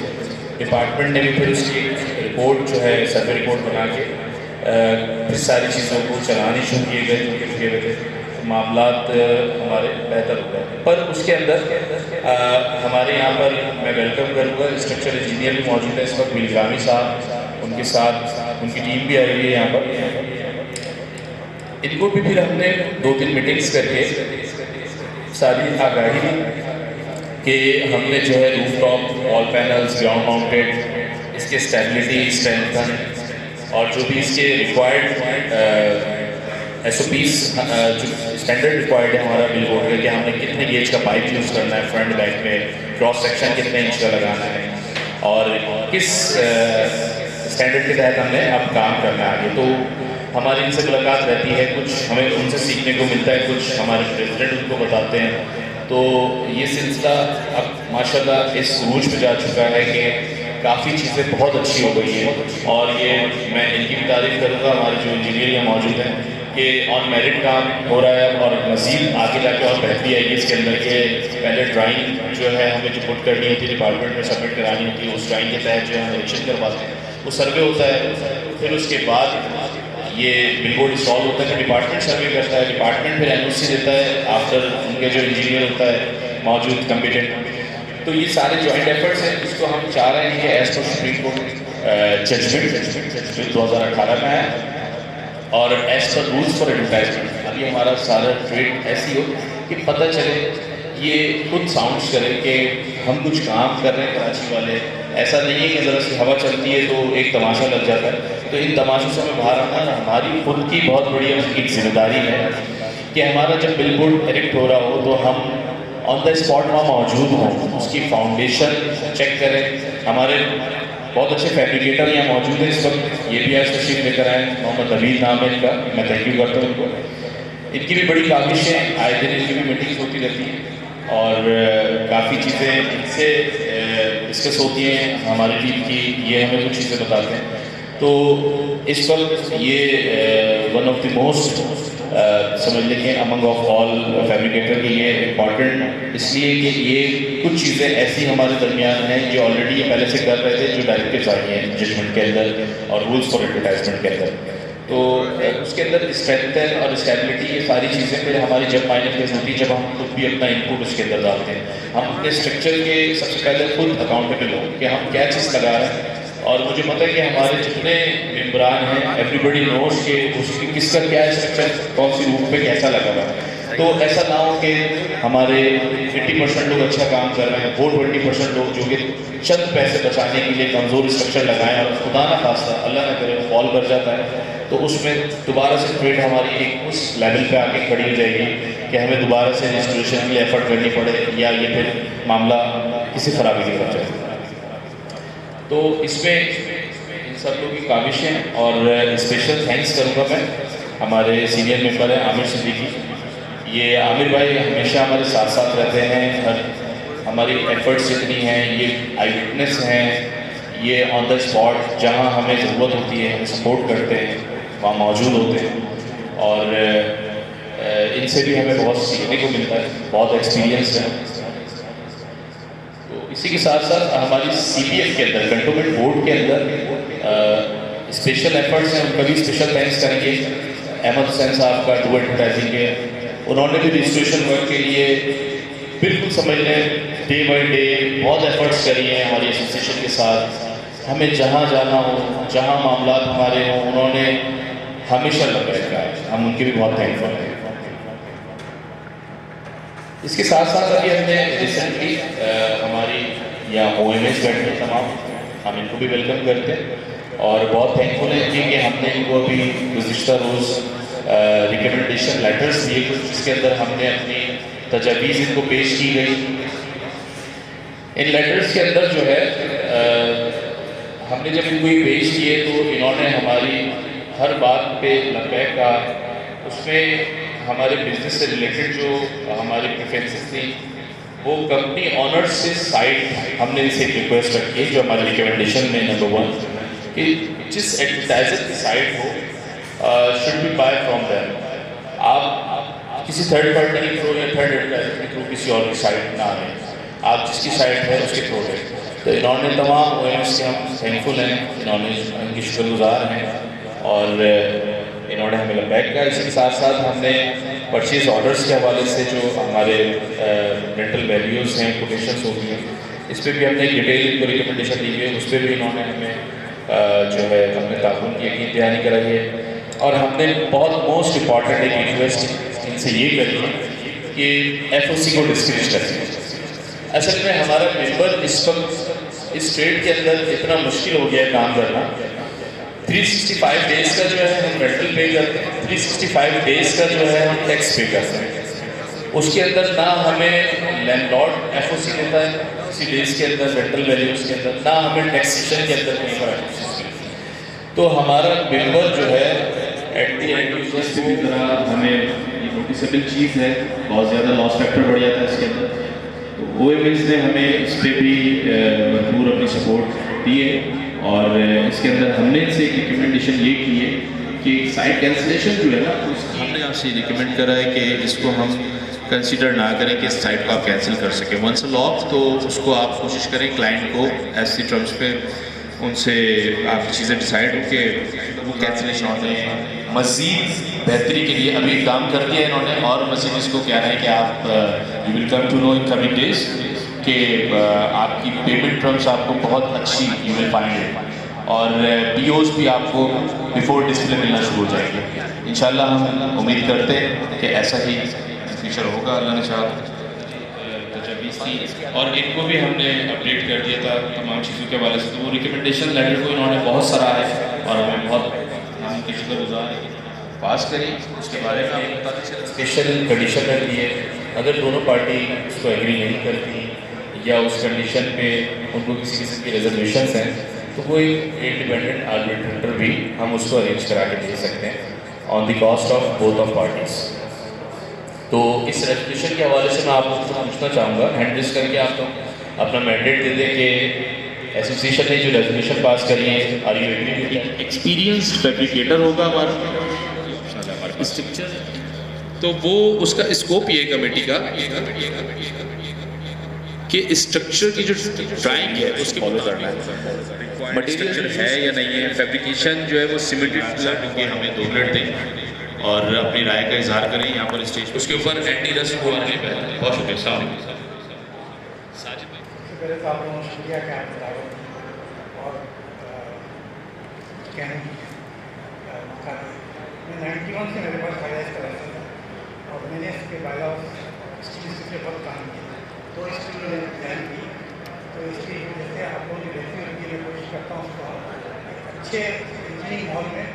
A: ڈپارٹمنٹ نے بھی پھر اس کی رپورٹ جو ہے سروے رپورٹ بنا کے پھر ساری چیزوں کو چلانی شروع کیے گئے، جو کہ رکے ہوئے تھے، معاملات ہمارے بہتر ہو گئے۔ پر اس کے اندر ہمارے یہاں پر میں ویلکم کروں گا، اسٹرکچر انجینئر بھی موجود ہے اس وقت، ملگرامی صاحب، ان کے ساتھ ان کی ٹیم بھی آئی ہوئی ہے یہاں پر، ان کو بھی پھر ہم نے 2-3 میٹنگز کر کے ساری آگاہی کہ ہم نے جو ہے روف ٹاپ وال پینلز، گراؤنڈ ماؤنٹیڈ، اس کے اسٹیبلٹی، اسٹرینتھن، اور جو بھی اس کے ریکوائرڈ SOPs جو اسٹینڈرڈ ریکوائرڈ ہے ہمارا بل بورڈ کا، کہ ہم نے کتنے گیج کا پائپ یوز کرنا ہے فرنٹ بیک میں، کراس سیکشن کتنے انچ کا لگانا ہے، اور کس اسٹینڈرڈ کے تحت ہم نے اب کام کرنا ہے آگے۔ تو ہماری ان سے ملاقات رہتی ہے، کچھ ہمیں ان سے سیکھنے کو ملتا ہے، کچھ ہمارے پریزیڈنٹ ان کو بتاتے ہیں، تو یہ سلسلہ اب ماشاءاللہ اس عروج پہ جا چکا ہے کہ کافی چیزیں بہت اچھی ہو گئی ہیں، اور یہ میں ان کی بھی تعریف کروں گا، ہمارے جو انجینئر یہاں موجود ہیں، کہ آن میرٹ کام ہو رہا ہے، اور مزید آگے جا کے اور بہتری آئے گی اس کے اندر، کہ پہلے ڈرائنگ جو ہے ہمیں جو پٹ کرنی ہوتی ہے ڈپارٹمنٹ میں سبمٹ کرانی ہوتی ہے، اس ڈرائنگ کے تحت جو ہے ہم ایکشن کرواتے ہیں، وہ سروے ہوتا ہے، پھر اس کے بعد یہ بل بورڈ انسٹال ہوتا ہے، پھر ڈپارٹمنٹ سروے کرتا ہے، ڈپارٹمنٹ پھر NOC دیتا ہے آفٹر ان کے جو انجینئر ہوتا ہے موجود کمپیٹنٹ۔ تو یہ سارے جوائنٹ ایفرٹس ہیں، اس کو ہم چاہ رہے ہیں کہ as per Supreme Court judgment 2018 میں ہے، اور as per rules for advertisement ابھی ہمارا سارا ٹریڈ ایسی ہو کہ پتہ چلے، یہ خود ساؤنڈس کرے کہ ہم کچھ کام کر رہے ہیں کراچی والے، ایسا نہیں ہے کہ ذرا سی ہوا چلتی ہے تو ایک تماشا لگ جاتا ہے، تو ان تماشوں سے ہمیں باہر آنا ہماری خود کی بہت بڑی ایک ذمہ داری ہے کہ ہمارا جب بل بورڈ ایریکٹ ہو رہا ہو تو ہم آن دا اسپاٹ وہاں موجود ہوں، اس کی فاؤنڈیشن چیک کریں۔ ہمارے بہت اچھے فیبریکیٹر یہاں موجود ہیں اس وقت، یہ بھی آج تشریف لے کر آئے ہیں، محمد نوید نام ہے ان کا، میں تھینک یو کرتا ہوں ان کو، ان کی بھی بڑی کاوش ہے، آئے دن ان کی بھی میٹنگز ہوتی رہتی ہیں، اور کافی چیزیں ان سے ڈسکس ہوتی ہیں ہماری ٹیم کی، یہ ہمیں کچھ چیزیں بتاتے ہیں۔ تو اس وقت یہ ون آف دی موسٹ سمجھ لیں کہ امنگ آف آل فیبریکیٹر کے یہ امپورٹنٹ اس لیے کہ یہ کچھ چیزیں ایسی ہمارے درمیان ہیں جو آلریڈی یہ پہلے سے کر رہے تھے، جو ڈائریکٹیوز آئی ہیں ججمنٹ کے اندر اور رولس فار ایڈورٹائزمنٹ کے اندر. تو اس کے اندر اسٹرینتھ اور اسٹیبلٹی، یہ ساری چیزیں پھر ہماری جب فائنل فیز ہوتی ہے، جب ہم خود بھی اپنا انپوٹ اس کے اندر ڈالتے ہیں. ہم اپنے اسٹرکچر کے سب سے پہلے خود اکاؤنٹیبل ہوں کہ ہم کیا چیز لگا رہے ہیں. اور مجھے پتہ ہے کہ ہمارے جتنے ممبران ہیں ایوری بڈی نوز کہ اس کی کس کا کیا اسٹرکچر کون سی روپ پہ کیسا لگا ہوا ہے. تو ایسا نہ ہو کہ ہمارے 80% لوگ اچھا کام کر رہے ہیں، وہ 20% لوگ جو کہ چند پیسے بچانے کے لیے کمزور اسٹرکچر لگائیں اور خدا نہ خواستہ اللہ نہ کرے فال کر جاتا ہے، تو اس میں دوبارہ سے ٹریڈ ہماری ایک اس لیول پہ آ کے کھڑی ہو جائے گی کہ ہمیں دوبارہ سے ریسٹوریشن کے لیے ایفرٹ کرنی پڑے یا یہ پھر معاملہ کسی خرابی کی طرف جائے. تو اس میں ان سب لوگوں کی کاوشیں اور اسپیشل تھینکس کروں گا میں ہمارے سینئر ممبر ہیں عامر صدیقی. یہ عامر بھائی ہمیشہ ہمارے ساتھ ساتھ رہتے ہیں، ہماری ایفرٹس جتنی ہیں یہ آئی وٹنس ہیں، یہ آن دا اسپاٹ جہاں ہمیں ضرورت ہوتی ہے ہمیں سپورٹ کرتے ہیں، وہاں موجود ہوتے ہیں. اور ان سے بھی ہمیں بہت سیکھنے کو ملتا ہے، بہت ایکسپیرینس ہے. تو اسی کے ساتھ ساتھ ہماری سی پی ایف کے اندر کنٹونمنٹ بورڈ کے اندر اسپیشل ایفرٹس ہیں، ان کا بھی اسپیشل تھینکس کریں گے. احمد حسین صاحب کا ڈو ایڈورٹائزنگ کے، انہوں نے بھی رجسٹریشن ورک کے لیے بالکل سمجھ لیں ڈے بائی ڈے بہت ایفرٹس کری ہیں ہماری ایسوسیشن کے ساتھ. ہمیں جہاں جانا ہو، جہاں معاملات ہمارے ہوں، انہوں نے ہمیشہ لگا رکھا ہے. ہم ان کے بھی بہت تھینکفل ہیں. اس کے ساتھ ساتھ ابھی ہم نے ریسنٹلی ہماری یہاں او ایم ایس بیٹھے تمام، ہم ان کو بھی ویلکم کرتے ہیں اور بہت تھینکفل ہیں کہ ہم نے ان کو ابھی گزشتہ روز ریکمنڈیشن لیٹرز دیے کچھ، جس کے اندر ہم نے اپنی تجاویز ان کو پیش کی گئی. ان لیٹرز کے اندر جو ہے ہم نے جب ان کو یہ پیش کیے تو انہوں نے ہماری ہر بات پہ لبیک کہا. اس میں ہمارے بزنس سے ریلیٹڈ جو ہماری پریفرنسز تھیں وہ کمپنی آنرز سے سائٹ ہم نے اسے ریکویسٹ رکھی ہے جو ہماری ریکمنڈیشن میں نمبر 1 کہ جس ایڈورٹائزر کی سائٹ ہو should be buy from them. آپ کسی تھرڈ پارٹی کے تھرو یا تھرڈ ایڈورٹائزر کے تھرو کسی اور کی سائٹ نہ آئیں، آپ جس کی سائٹ ہے اس کے تھرو ہے. تو انہوں نے تمام او ایم ایس کے ہم تھینکفل ہیں، انہوں نے ان کی شکر گزار ہیں اور انہوں نے ہمیں لبیک کہا. اسی کے ساتھ ساتھ ہم نے پرچیز آرڈرز کے حوالے سے جو ہمارے رینٹل ویلیوز ہیں، کوٹیشنس ہوتی ہیں، اس پہ بھی ہم نے ڈیٹیل ان کو ریکمنڈیشن دی ہے. اس پہ بھی انہوں نے ہمیں جو ہے ہم نے تعاون کی یقین دہانی کرائی ہے. اور ہم نے بہت موسٹ امپارٹنٹ ایک ریکویسٹ ان سے یہ کری ہے کہ ایف او سی کو ڈسکریج کریں. اصل میں ہمارا ممبر اس وقت اس ٹریڈ کے اندر اتنا مشکل ہو گیا ہے کام کرنا. 365 ڈیز کا جو ہے ہم رینٹل پے کرتے ہیں، 365 ڈیز کا جو ہے ہم ٹیکس پے کرتے ہیں. اس کے اندر نہ ہمیں لینڈ لارڈ ایف او سی دیتا ہے اسی ڈیز کے اندر رینٹل ویلیوز کے اندر، نہ ہمیں ٹیکسیشن کے اندر کہیں پر ایف او سی ملتی. تو ہمارا ممبر جو ہے ایٹ دی اینڈ کسی بھی طرح ہمیں یہ نوٹیسیبل چیز ہے، بہت زیادہ لاس فیکٹر بڑھ جاتا ہے اس کے اندر. تو او ایم ایس نے ہمیں اس پہ بھی بھرپور اپنی سپورٹ دی ہے اور اس کے اندر ہم نے ان سے ایک ریکمنڈیشن یہ کی ہے کہ سائٹ کینسلیشن جو ہے نا اس کی ہم نے آپ سے ریکمینڈ کرا ہے کہ اس کو ہم کنسیڈر نہ کریں کہ اس سائٹ کو آپ کینسل کر سکیں. ونس لاک تو اس کو آپ کوشش کریں کلائنٹ کو ایسی ٹرمز پہ ان سے آپ کی چیزیں ڈیسائیڈ ہو کہ وہ کینسلیشن ہو جائیں. مزید بہتری کے لیے ابھی کام کر دیا ہے انہوں نے اور مزید اس کو کہنا ہے کہ آپ you will come to know in coming days کہ آپ کی پیمنٹ ٹرمز آپ کو بہت اچھی یو ول فائنڈ اور پی اوز بھی آپ کو بیفور ڈسپلے ملنا شروع ہو جائے گی. انشاءاللہ ہم امید کرتے ہیں کہ ایسا ہی فیچر ہوگا اللہ نے چاہا. اور ان کو بھی ہم نے اپڈیٹ کر دیا تھا تمام چیزوں کے حوالے سے. تو وہ ریکمنڈیشن لیٹر کو انہوں نے بہت سراہا ہے اور ہمیں بہت ہم کی شکر گزار پاس کری. اس کے بارے میں ہمیں پتہ چلا اسپیشل کنڈیشن رکھ دی ہے اگر دونوں پارٹی اس کو ایگری نہیں کرتی یا اس کنڈیشن پہ ان کو کسی قسم کی ریزرویشنس ہیں تو وہ ایک انڈیپینڈنٹ آربیٹریٹر بھی ہم اس کو ارینج کرا کے دے سکتے ہیں on the cost of both of parties. تو اس ریزولوشن کے حوالے سے میں آپ کو پوچھنا چاہوں گا ہینڈ ریز کر کے آپ کو اپنا مینڈیٹ دے دیں کہ ایسوسیشن نے جو ریزولوشن پاس کری ہے آر یو ایگری. ایکسپیرینسڈ فیبریکیٹر ہوگا ہمارا اسٹرکچر تو وہ اس کا اسکوپ یہ ہے کمیٹی کا کہ اسٹرکچر کی جو ڈرائنگ ہے اس کے فالو کرنا ہے، مٹیریل ہے یا نہیں ہے، فیبریکیشن جو ہے وہ سیمیٹڈ کے ہمیں 2 منٹ دیں اور اپنی رائے کا اظہار کریں یہاں پر اسٹیج پہ. اس کے اوپر اینٹی رسٹ ہوا ہے. بہت شکریہ. السلام علیکم. ساجد بھائی.
E: پہلے تو آپ لوگوں کو شکریہ کہ آپ دعوت اور کہنے کی موقع دیا. میں 91 سے میرے پاس فائنانس کا لائسنس تھا اور میں نے اس کے بائی اسٹیل سے بہت کام کیا. 2 اسٹیل میں نے ڈیزائن کی. تو اس کی وجہ سے آپ لوگوں کی بہتری ہونے کی میں کوشش کرتا ہوں اس کو اچھے انجینئرنگ ماحول میں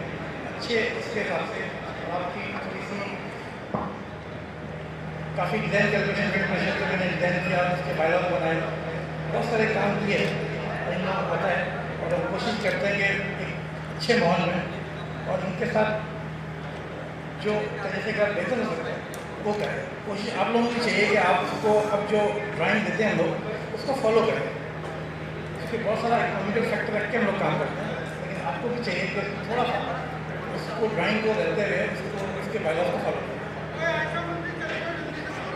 E: اچھے اس کے حساب سے آپ کی تھوڑی سی کافی ڈیزائن کیلکولیشن کے میں نے ڈیزائن کیا، اس کے بائی لاز بنائے، بہت سارے کام کیے ان لوگوں کو پتہ ہے. اور ہم کوشش کرتے ہیں کہ ایک اچھے ماحول میں اور ان کے ساتھ جو طریقے کا بہتر ہو سکتا ہے وہ کریں. کوشش آپ لوگوں کی چاہیے کہ آپ اس کو اب جو ڈرائنگ دیتے ہیں ہم لوگ اس کو فالو کریں، کیونکہ بہت سارا اکنامیکل فیکٹر رکھ کے ہم لوگ کام کرتے ہیں. لیکن آپ کو بھی چاہیے کہ تھوڑا سا اس کو ڈرائنگ کو رہتے ہوئے اس کے بائی لاز کو فالو کریں.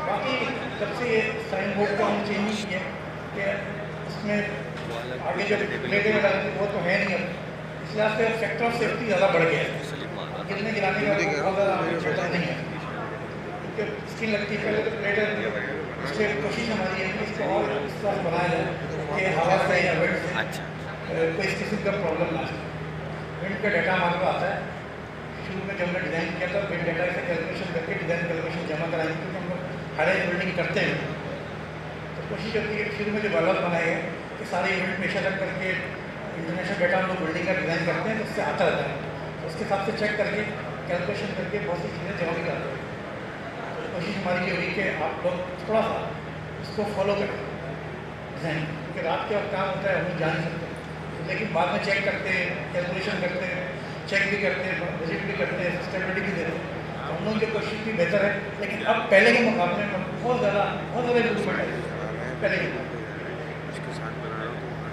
E: باقی جب سے یہ سائن بورڈ کو ہم چینج کیے کہ اس میں آگے جو پلیٹیں ڈالتے وہ تو ہے نہیں، اب اس لحاظ سے فیکٹر آف سیفٹی زیادہ بڑھ گیا ہے. گرنے گرانے کا بہت زیادہ چھوٹا نہیں ہے کیونکہ اسکن لگتی ہے. پہلے تو پلیٹیں اس سے کوشش ہماری ہے کہ اس کو اور اس طرح بنایا جائے کہ ہوا سے یا وینڈ سے کوئی اس قسم کا پرابلم نہ آئے. وینڈ کا ڈیٹا ہمارے کو آتا ہے. شروع میں جب ہم نے ڈیزائن کیا تھا وینڈ ڈیٹا سے کیلکولیشن کر کے ڈیزائن کیلکولیشن جمع کرائیں گے کیونکہ ہم لوگ ہر ایک بلڈنگ کرتے ہیں. تو کوشش ہوتی ہے کہ شروع میں جو بالات بنائے گئے کہ سارے ایونٹ میں اشارہ کر کے انٹرنیشنل ڈیٹا ہم لوگ بلڈنگ کا ڈیزائن کرتے ہیں تو اس سے آتا رہتا ہے. تو اس کے حساب سے چیک کر کے کیلکولیشن کر کے بہت سی چیزیں جمع بھی کرتے ہیں. کوشش ہماری یہ ہوئی کہ آپ لوگ تھوڑا سا اس کو فالو کریں ڈیزائن، کیونکہ رات کے وقت کام ہوتا ہے ہم جان نہیں سکتے لیکن بعد میں چیک کرتے ہیں، کیلکولیشن کرتے ہیں، چیک بھی کرتے ہیں، وزٹ بھی کرتے ہیں، اسٹیبلٹی بھی دیتے ہیں. تو ہم لوگوں کی کوشش بھی بہتر ہے لیکن اب پہلے کے مقابلے میں بہت زیادہ امپروومنٹ ہے. پہلے کے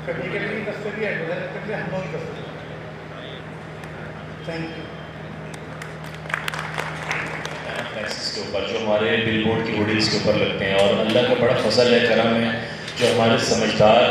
E: فیبریکیٹر کی طرف سے بھی ہے، ڈیزائن کرتے ہم لوگ کی طرف سے. Thank you.
A: فلیکسز کے اوپر جو ہمارے بل بورڈ کی ہوڈنگس کے اوپر لگتے ہیں، اور اللہ کا بڑا فضل ہے، کرم ہے جو ہمارے سمجھدار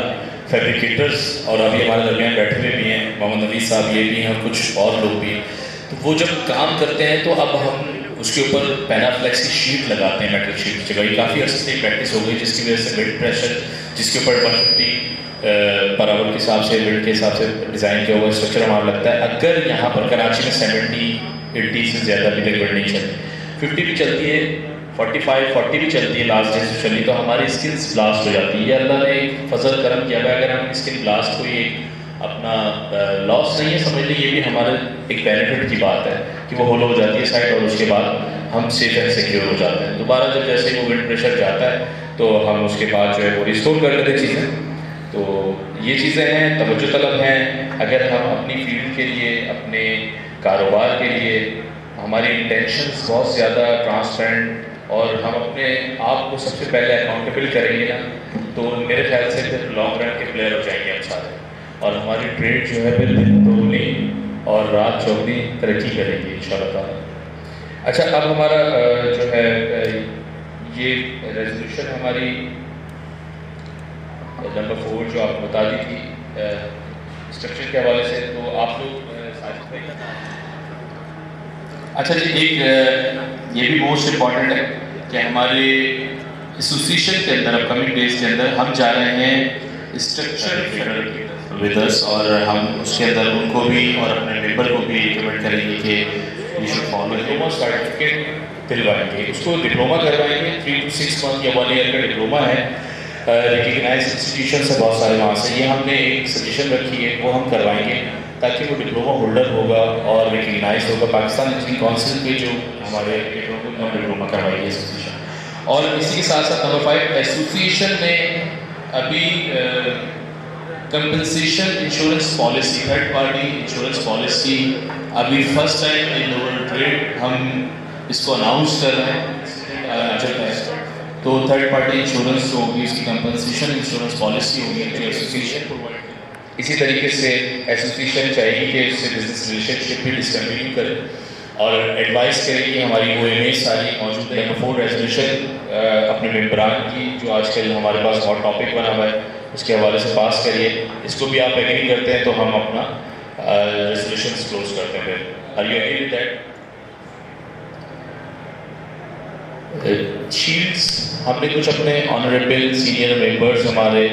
A: فیبریکیٹرز اور ابھی ہمارے درمیان بیٹھے ہوئے بھی ہیں، محمد نوید صاحب یہ بھی ہیں اور کچھ اور لوگ بھی ہیں. تو وہ جب کام کرتے ہیں تو اب ہم اس کے اوپر پینا فلیکس کی شیٹ لگاتے ہیں، میٹل شیٹ کی جگہ. یہ کافی عرصے سے پریکٹس ہو گئی جس کی وجہ سے ویٹ پریشر جس کے اوپر 150 پر آور کے حساب سے ویٹ کے حساب سے ڈیزائن کیا ہوا اسٹرکچر ہمارا لگتا ہے. اگر یہاں پر کراچی میں 70-80 سے زیادہ ابھی تک نہیں چلتی، 50 بھی چلتی ہے، 45-40 بھی چلتی ہے لاسٹ ڈے سے چلی، تو ہماری اسکلس بلاسٹ ہو جاتی ہے. یہ اللہ نے ایک فضل کرم کیا ہوا ہے. اگر ہم اسکل بلاسٹ کو یہ اپنا لاس نہیں ہے سمجھ لیں، یہ بھی ہمارے ایک بینیفٹ کی بات ہے کہ وہ ہولو ہو جاتی ہے سائڈ اور اس کے بعد ہم سیف اینڈ سیکیور ہو جاتے ہیں. دوبارہ جب جیسے وہ ونڈ پریشر جاتا ہے تو ہم اس کے بعد جو ہے وہ ریسٹور کر لیتے چیزیں. تو یہ چیزیں ہیں، توجہ طلب ہیں. اگر ہم اپنی فیلڈ کے لیے، اپنے کاروبار کے لیے ہماری انٹینشنز بہت زیادہ ٹرانسپیرنٹ اور ہم اپنے آپ کو سب سے پہلے اکاؤنٹیبل کریں گے نا، تو میرے خیال سے پھر لانگ رن کے پلیئر ہو جائیں گے ہم سارے، اور ہماری ٹریڈ جو ہے پھر دن دوگنی اور رات چوگنی ترقی کرے گی انشاءاللہ تعالیٰ. اچھا، اب ہمارا جو ہے یہ ریزولوشن ہماری نمبر 4 جو آپ بتا دی تھی اسٹرکچر کے حوالے سے، تو آپ لوگ ساجد بھائی. اچھا جی، ایک یہ بھی موسٹ امپورٹنٹ ہے کہ ہمارے ایسوسیشن کے اندر اپ کمنگ ڈیز کے اندر ہم جا رہے ہیں اسٹرکچر ودرس، اور ہم اس کے اندر ان کو بھی اور اپنے ممبر کو بھی ریکمینڈ کریں گے کہ یہ شوڈ فالو. ڈپلوما سرٹیفکیٹ دلوائیں گے، اس کو ڈپلوما کروائیں گے. 3 to 6 month یا 1 year کا ڈپلوما ہے، ریکگنائز انسٹیٹیوشن سے بہت سارے وہاں سے. یہ ہم نے ایک سجیشن رکھی ہے، وہ ہم کروائیں گے تاکہ وہ ڈپلوما ہولڈر ہوگا اور ریکگنائز ہوگا. پاکستان انجینئرنگ کونسل کے جو ہمارے ڈپلوما کروائیں گے ایسوسیشن. اور اسی کے ساتھ ساتھ نمبر 5 ایسوسیشن نے ابھی compensation insurance policy, third party insurance policy ابھی فرسٹ ٹائم ان اوور ٹریڈ ہم اس کو اناؤنس کر رہے ہیں. تو تھرڈ پارٹی انشورنس ہوگی، اس کی کمپنسیشن انشورنس پالیسی ہوگی جو ایسوسیشن. اسی طریقے سے ایسوسیشن چاہیے کہ اس سے بزنس ریلیشن شپ بھی ڈسکنٹینیو کرے اور ایڈوائز کریں کہ ہماری وہ ایم ایز ساری موجود ہے. فور ریزولوشن اپنے ممبران کی جو آج کل ہمارے پاس ہاٹ ٹاپک بنا ہوا ہے اس کے حوالے سے پاس کریے. اس کو بھی آپ ایگری کرتے ہیں تو ہم اپنا ریزولوشنز کلوز کرتے ہیں. پھر are you agree with that? Shields ہم نے کچھ اپنے آنریبل سینئر ممبرز ہمارے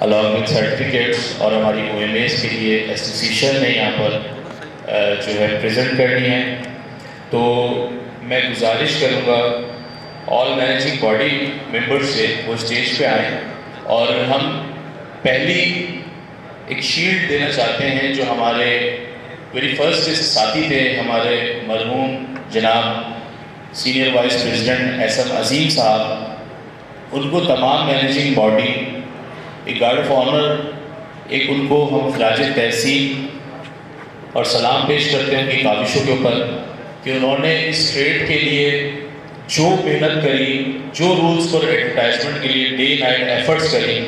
A: along with سرٹیفکیٹس اور ہماری او ایم ایز کے لیے ایسوسیشن نے یہاں پر جو ہے پریزنٹ کرنی ہے. تو میں گزارش کروں گا آل مینیجنگ باڈی ممبر سے وہ اسٹیج پہ آئیں اور ہم پہلی ایک شیلڈ دینا چاہتے ہیں جو ہمارے ویری فرسٹ ساتھی تھے ہمارے مرحوم جناب senior vice president S M Azeem صاحب. ان کو تمام مینیجنگ باڈی ایک گارڈ آف آنر ایک ان کو ہم خراج تحسین اور سلام پیش کرتے ہیں ان کی کاوشوں کے اوپر کہ انہوں نے اس ٹریڈ کے لیے جو محنت کری, جو رولز فار ایڈورٹائزمنٹ کے لیے ڈے نائٹ ایفرٹس کری,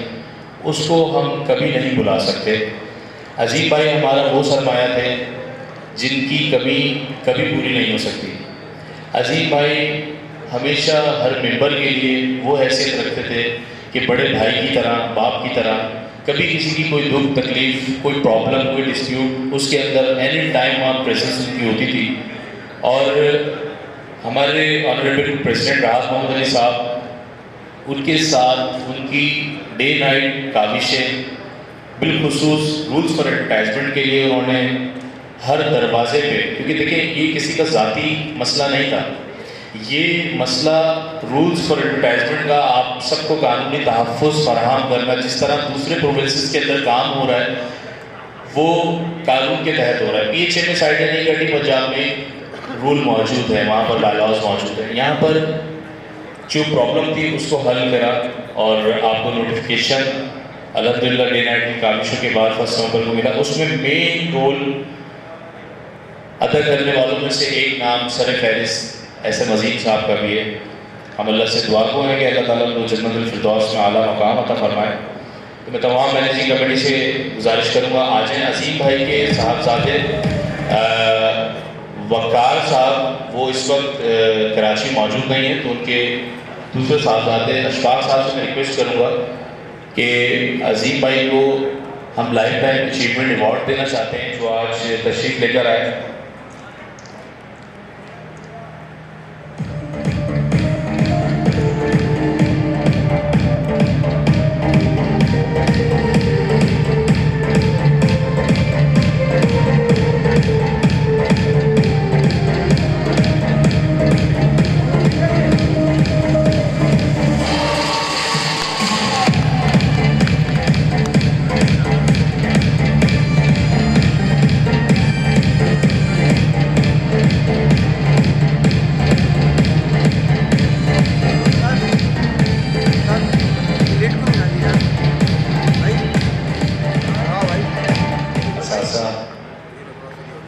A: اس کو ہم کبھی نہیں بھلا سکتے. عظیم بھائی ہمارا وہ سرمایہ تھے جن کی کمی کبھی پوری نہیں ہو سکتی. عظیم بھائی ہمیشہ ہر ممبر کے لیے وہ حیثیت رکھتے تھے کہ بڑے بھائی کی طرح, باپ کی طرح, کبھی کسی کی کوئی دکھ تکلیف, کوئی پرابلم, کوئی ڈسپیوٹ, اس کے اندر اینی ٹائم آپ پریزنس ان کی ہوتی تھی. اور ہمارے آنریبل پریزیڈنٹ راحت محمد علی صاحب ان کے ساتھ ان کی ڈے نائٹ کاوشیں, بالخصوص رولز فار ایڈورٹائزمنٹ کے لیے انہوں نے ہر دروازے پہ, کیونکہ دیکھیں یہ کسی کا ذاتی مسئلہ نہیں تھا, یہ مسئلہ رولز فار ایڈورٹائزمنٹ کا آپ سب کو قانونی تحفظ فراہم کرنا, جس طرح دوسرے پروونسز کے اندر کام ہو رہا ہے وہ قانون کے تحت ہو رہا ہے. پی ایچ اے میں سائڈیں نہیں کرنی, پنجاب میں رول موجود ہے, وہاں پر بائی لاز موجود ہیں. یہاں پر جو پرابلم تھی اس کو حل کرا اور آپ کو نوٹیفیکیشن الحمدللہ ڈے نائٹ کی کاوشوں کے بعد فرسٹ نومبر کو ملا. اس میں مین رول ادا کرنے والوں میں سے ایک نام سر فہرست ایس ایم عظیم صاحب کا بھی ہے. ہم اللہ سے دعا کو ہیں کہ اللہ تعالیٰ کو جنت الفردوس میں اعلیٰ مقام عطا فرمائے. تو میں تمام مینیجنگ کمیٹی سے گزارش کروں گا آ جائیں. عظیم بھائی کے صاحبزادے وقار صاحب وہ اس وقت کراچی موجود نہیں ہیں, تو ان کے دوسرے صاحبزادے اشفاق صاحب سے میں ریکویسٹ کروں گا کہ عظیم بھائی کو ہم لائف ٹائم اچیومنٹ ایوارڈ دینا چاہتے ہیں جو آج تشریف لے کر آئے.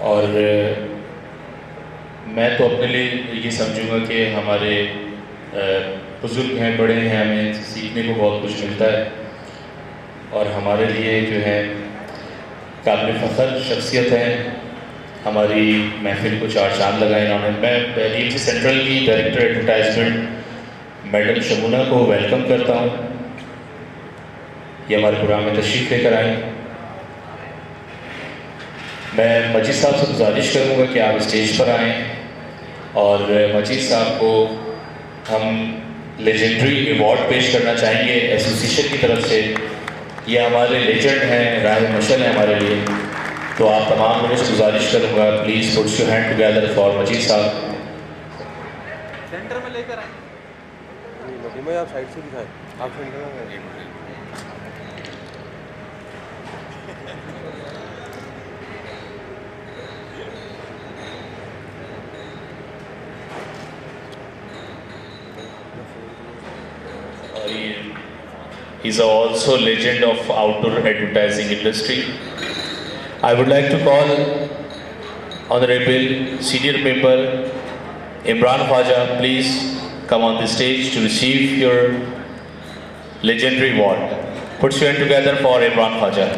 A: اور میں تو اپنے لیے یہ سمجھوں گا کہ ہمارے بزرگ ہیں, بڑے ہیں, ہمیں سیکھنے کو بہت کچھ ملتا ہے اور ہمارے لیے جو ہے قابل فخر شخصیت ہے. ہماری محفل کو چار چاند لگائے انہوں نے. میں ڈی ایم سی سینٹرل کی ڈائریکٹر ایڈورٹائزمنٹ میڈم شمونہ کو ویلکم کرتا ہوں, یہ ہمارے پروگرام میں تشریف لے کر آئیں. میں مجید صاحب سے گزارش کروں گا کہ آپ اسٹیج پر آئیں اور مجید صاحب کو ہم لیجنڈری ایوارڈ پیش کرنا چاہیں گے ایسوسیشن کی طرف سے. یہ ہمارے لیجنڈ ہیں, راہ مشعل ہیں ہمارے لیے. تو آپ تمام لوگوں سے گزارش کروں گا please put your hand together for Majeed صاحب.
F: سینٹر میں لے کر آئیں, آپ سائڈ سے دکھائیں, آپ سینٹر میں.
A: He's also a legend of outdoor advertising industry. I would like to call Honorable Senior Member Imran Khwaja, please come on the stage to receive your legendary award. Put your hand together for Imran Khwaja.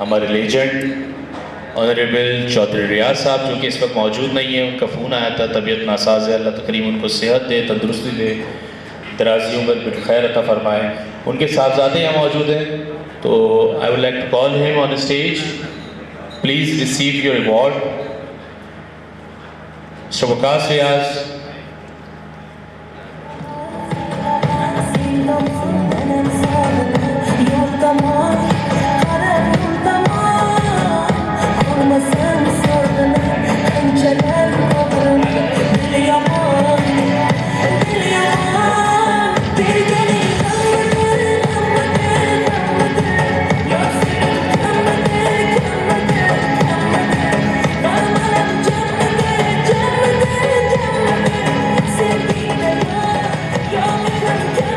A: ہمارے legend honourable Chaudhry ریاض صاحب جو کہ اس وقت موجود نہیں ہیں، ان کا phone آیا تھا، طبیعت ناساز ہے، اللہ کریم ان کو صحت دے، تندرستی دے، درازی عمر بالخیر عطا فرمائے. ان کے صاحبزادے یہاں موجود ہیں، تو I would like to call him on the stage. Please receive your award. Mr. Waqas Riaz.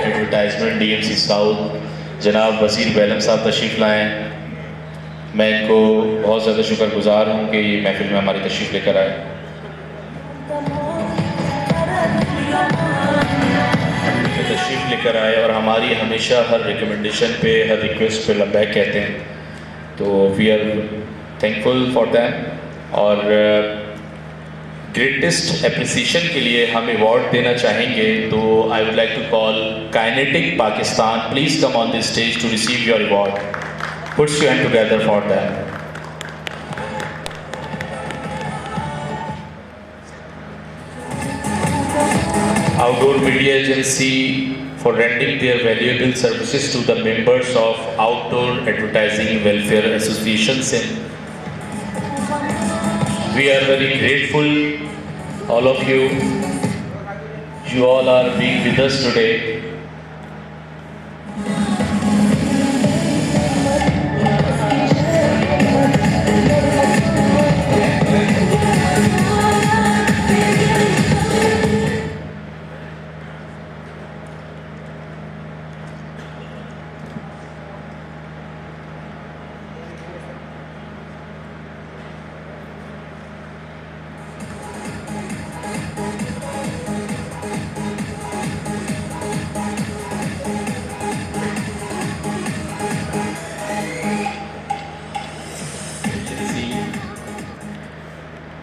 A: Advertisement D M C south جناب وزیر بیلم صاحب تشریف لائیں. میں ان کو بہت زیادہ شکر گزار ہوں کہ یہ محفل میں ہماری تشریف لے کر آئے. تشریف لے کر آئے اور ہماری ہمیشہ ہر ریکمنڈیشن پہ، ہر ریکویسٹ پہ لبیک کہتے ہیں، تو we are thankful for them. اور گریٹسٹ اپریسیشن کے لیے ہم ایوارڈ دینا چاہیں گے، تو I would like to call Kinetic Pakistan. Please come on the stage to receive your award. Puts your hand together for them. Outdoor Media Agency for rendering their valuable services to the members of Outdoor Advertising Welfare Association SIN. We are very grateful, all of you. You all are being with us today.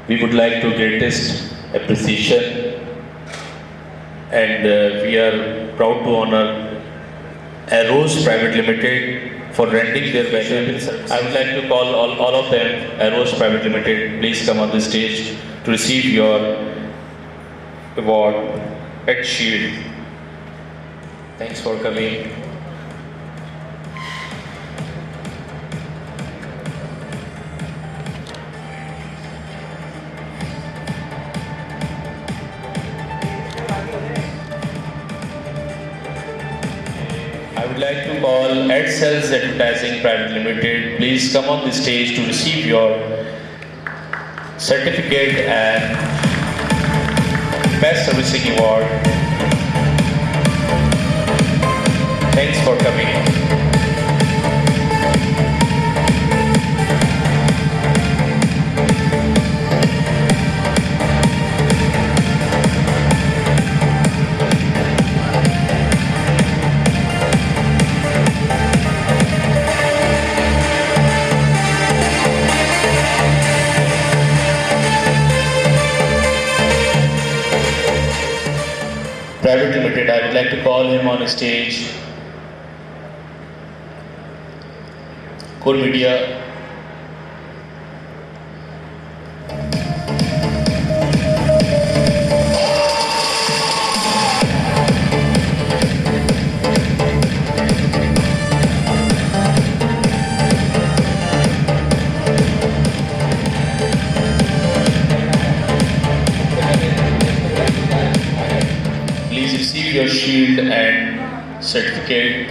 A: We would like to greatest appreciation, and we are proud to honor Arrows Private Limited for rendering their valuable service. I would like to call all of them, Arrows Private Limited, please come on the stage to receive your award at Shield. Thanks for coming. I would like to call Edcells Advertising Private Limited. Please come on the stage to receive your certificate and Best Servicing Award. Thanks for coming. Private Limited, I would like to call him on stage. Core Media. Please receive your shield and certificate.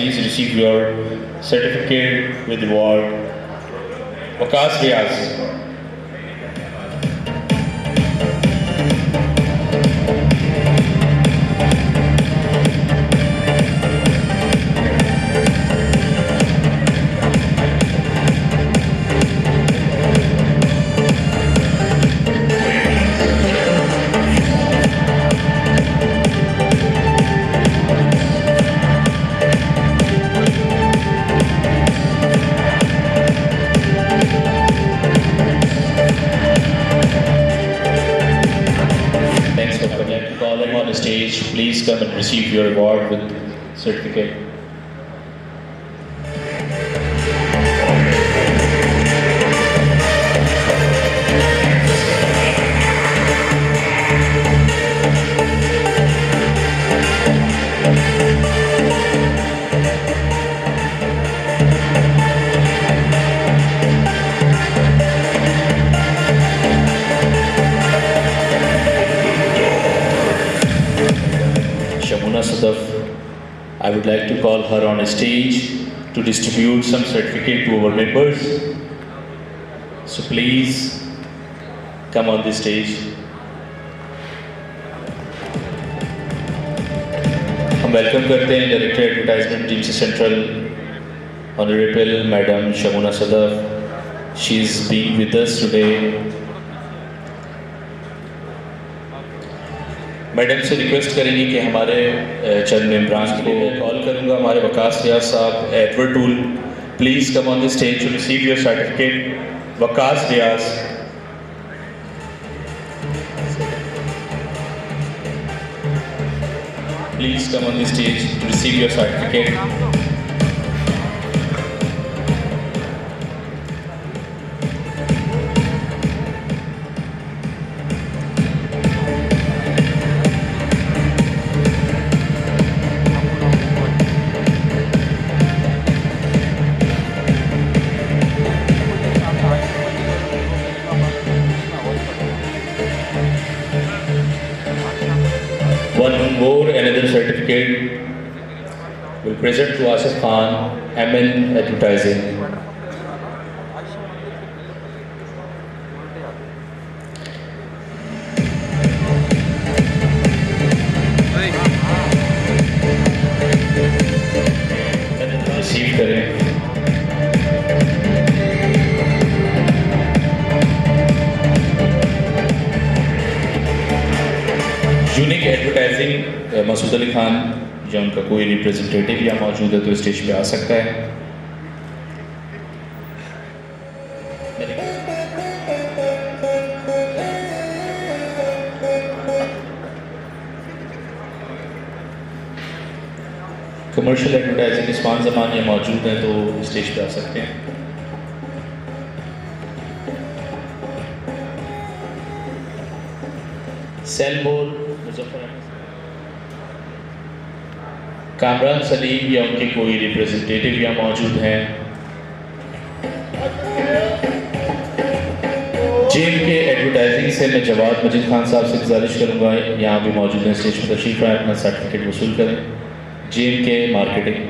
A: please receive your certificate with award. Waqas Riaz. Please come and receive your award with certificate. Shamuna Sadaf, I would like to call her on a stage to distribute some certificate to our members. So please come on the stage. ہم welcome کرتے ہیں director advertisement team سے central honourable madam Shamona Sadaf. She is being with us today. میڈم سے request کریں گی کہ ہمارے چند ممبران کو کال کروں گا. ہمارے وقاص ریاض صاحب ایڈورڈ ٹول, please come on the stage to receive your certificate. Waqas Riaz. Please come on the stage to receive your certificate. Another certificate will present to Asif Khan, MN Advertising. Receive کریں. یونیک ایڈورٹائزنگ مسعود علی خان, یا ان کا کوئی ریپریزنٹیٹیو یا موجود ہے تو stage پہ آ سکتا ہے. کمرشل ایڈورٹائزنگ عثمان زمان یا موجود ہیں تو اسٹیج پہ آ سکتے ہیں. سیل بول مظفر کامران سلیم یا ان کے کوئی ریپریزنٹیٹیو یا موجود ہیں. جیم کے ایڈورٹائزنگ سے میں جواد مجید خان صاحب سے گزارش کروں گا یہاں بھی موجود ہیں, اسٹیج پر تشریف لائیں, اپنا سرٹیفکیٹ وصول کریں. جیم کے مارکیٹنگ.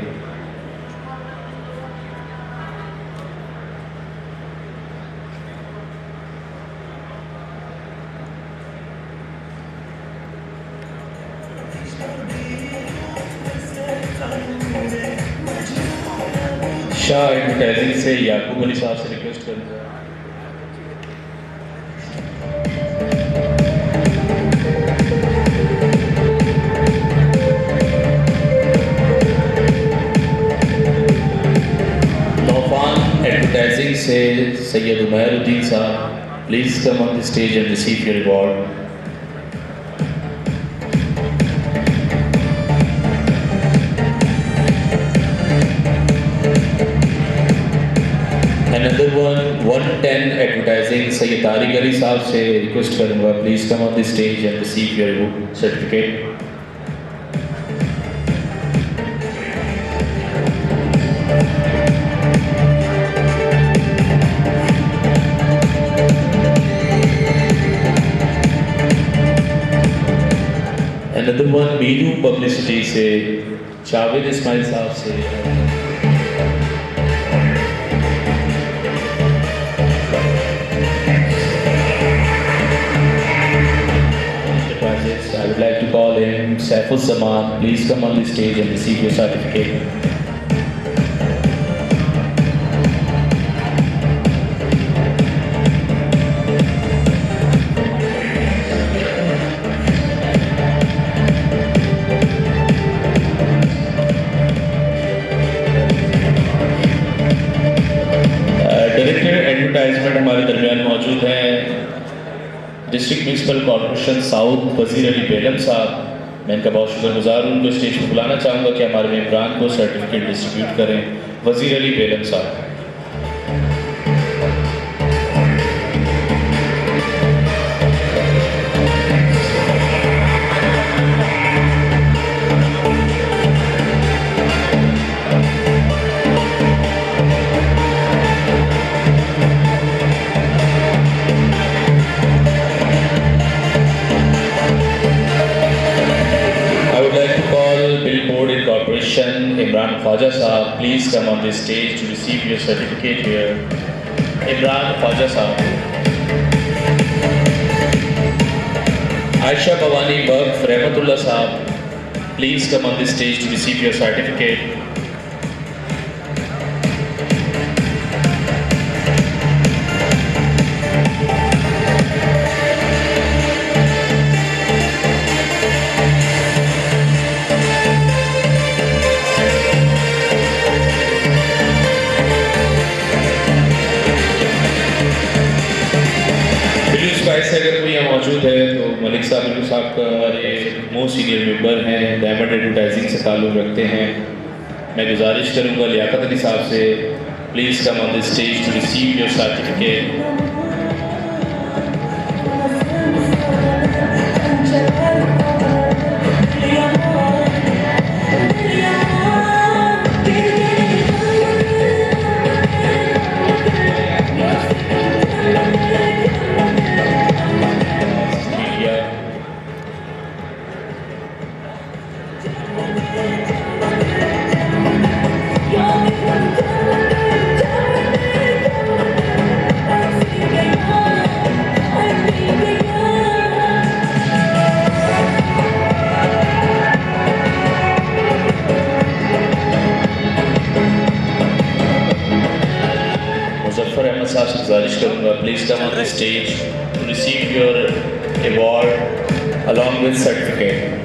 A: شاہ ایڈورٹائزنگ سے یعقوب علی صاحب سے ریکویسٹ کروں گا. نوفان ایڈورٹائزنگ سے سید عمیر الدین صاحب, please come on the stage and receive your reward. Another one, 110 advertising Syed Tariq Ali صاحب سے ریکویسٹ کروں گا, please come on the stage and receive your certificate. Another one, میرو پبلسٹی سے جاوید اسماعیل صاحب سے I would like to call him Saiful Zaman. Please come on the stage and receive your certificate. Advertisement ہمارے درمیان موجود ہیں ڈسٹرکٹ میونسپل کارپوریشن ساؤتھ وزیر علی بیگم صاحب. میں ان کا بہت شکر گزار ہوں. ان کو اسٹیج پہ بلانا چاہوں گا کہ ہمارے ممبران کو سرٹیفکیٹ ڈسٹریبیوٹ کریں. وزیر علی بیگم صاحب. Imran Khwaja Sahab, please come on this stage to receive your certificate here. Imran Khwaja Sahab. Aisha Bhavani Burke Rahmatullah Sahab, please come on this stage to receive your certificate. سے اگر کوئی یہاں موجود ہے تو ملک صاحب کا ہمارے موسٹ سینئر ممبر ہیں, ڈائمنڈ ایڈورٹائزنگ سے تعلق رکھتے ہیں. میں گزارش کروں گا لیاقت علی صاحب سے, please come on the stage to receive your certificate. صاحب سے گزارش کروں گا, please come on the stage to receive your award along with certificate.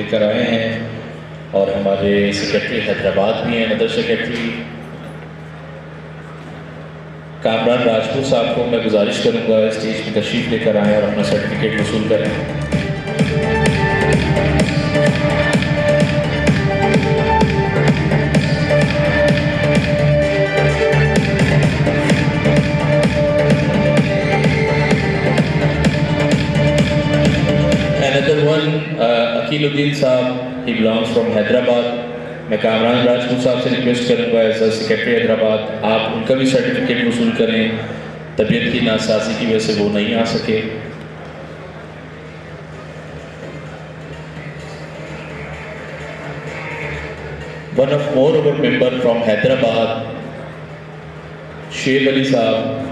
A: کر آئے ہیں اور ہمارے سیکرٹری حیدرآباد بھی ہیں, مدر سیکرٹری کامران راجپوت صاحب کو میں گزارش کروں گا اسٹیج پہ تشریف لے کر آئیں اور اپنا سرٹیفکیٹ وصول کریں. Another one, Akil Uddin Saab, he belongs from Hyderabad. میں کامران راجپوت صاحب سے ریکویسٹ کروں گا ایز اے سیکرٹری حیدرآباد آپ ان کا بھی سرٹیفکیٹ وصول کریں. طبیعت کی ناسازی کی وجہ سے وہ نہیں آ سکے. One of more of our member from Hyderabad, Shoaib علی صاحب,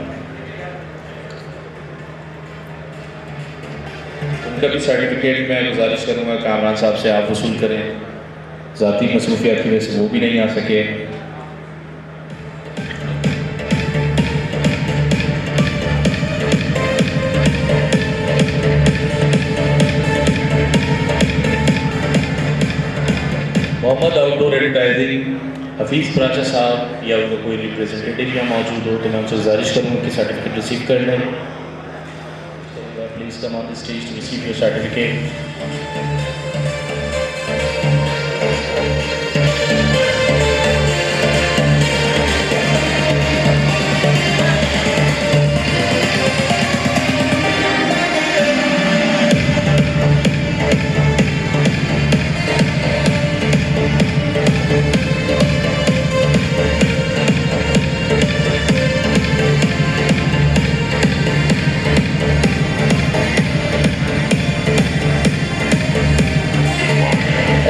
A: ان کا بھی سرٹیفکیٹ میں گزارش کروں گا کامران صاحب سے آپ وصول کریں. ذاتی مصروفیات کی وجہ سے وہ بھی نہیں آ سکے. محمد آؤٹ ڈور ایڈورٹائزنگ حفیظ پراچا صاحب یا ان کا کوئی ریپریزنٹیٹیو یہاں موجود ہو تو میں ان سے گزارش کروں گا کہ سرٹیفکیٹ ریسیو کر لیں. please come on the stage to receive your certificate.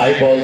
A: Eyeball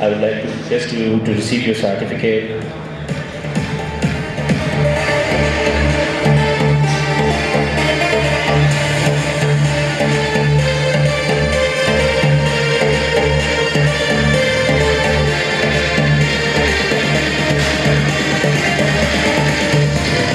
A: I would like to request you to receive your certificate.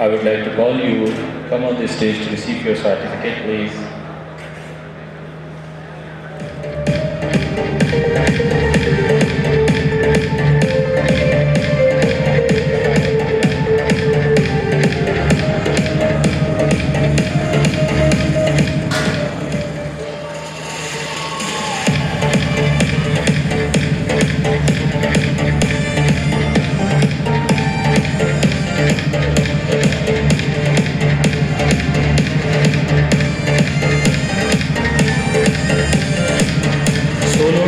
A: I would like to call you, come on the stage to receive your certificate, please.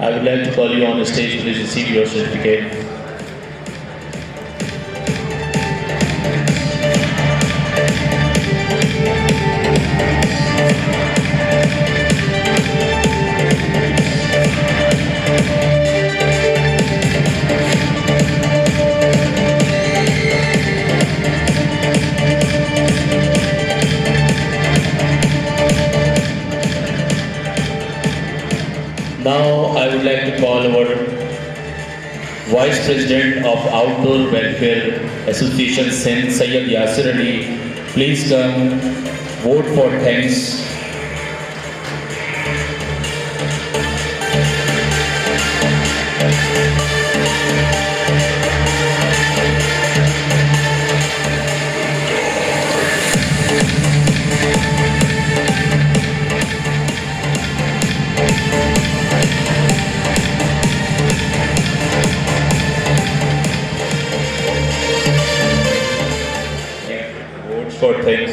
A: I would like to call you on the stage, please receive your certificate. Now I would like to call our Vice President of Outdoor Welfare Association Sindh, Sayyid Yasir Ali, please come, vote for thanks. Votes for thanks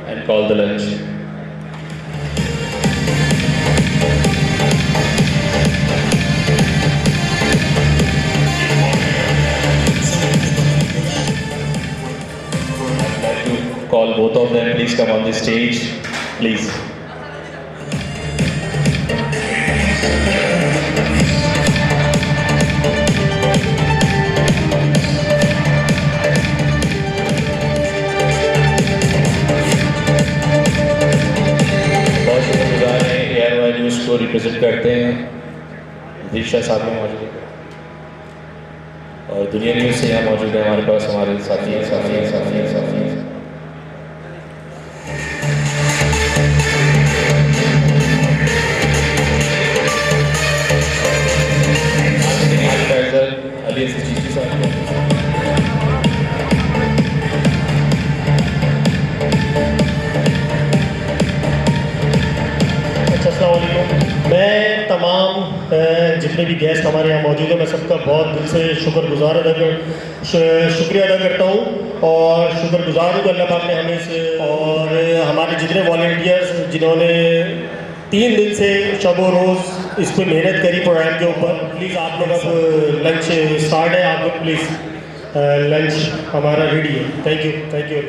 A: and call the lunch. I'd like to call both of them. Please come on the stage, please. بہت شکر گزار ہیں ARY news کو represent کرتے ہیں دیشا صاحب میں موجود ہیں اور دنیا نیوز سے یہاں موجود ہے ہمارے پاس ہمارے ساتھی علی چیشی صاحب.
G: السلام علیکم. میں تمام جتنے بھی گیسٹ ہمارے یہاں موجود ہیں میں سب کا بہت دل سے شکریہ ادا کرتا ہوں اور شکر گزار ہوں کہ اللہ پاک نے ہمیں سے اور ہمارے جتنے والنٹیئرز جنہوں نے 3 دن سے شب و روز اس پہ محنت کری پروگرام کے اوپر. پلیز آپ لوگ اب لنچ اسٹارٹ ہے, آپ لوگ پلیز لنچ ہمارا ریڈی ہے. Thank you.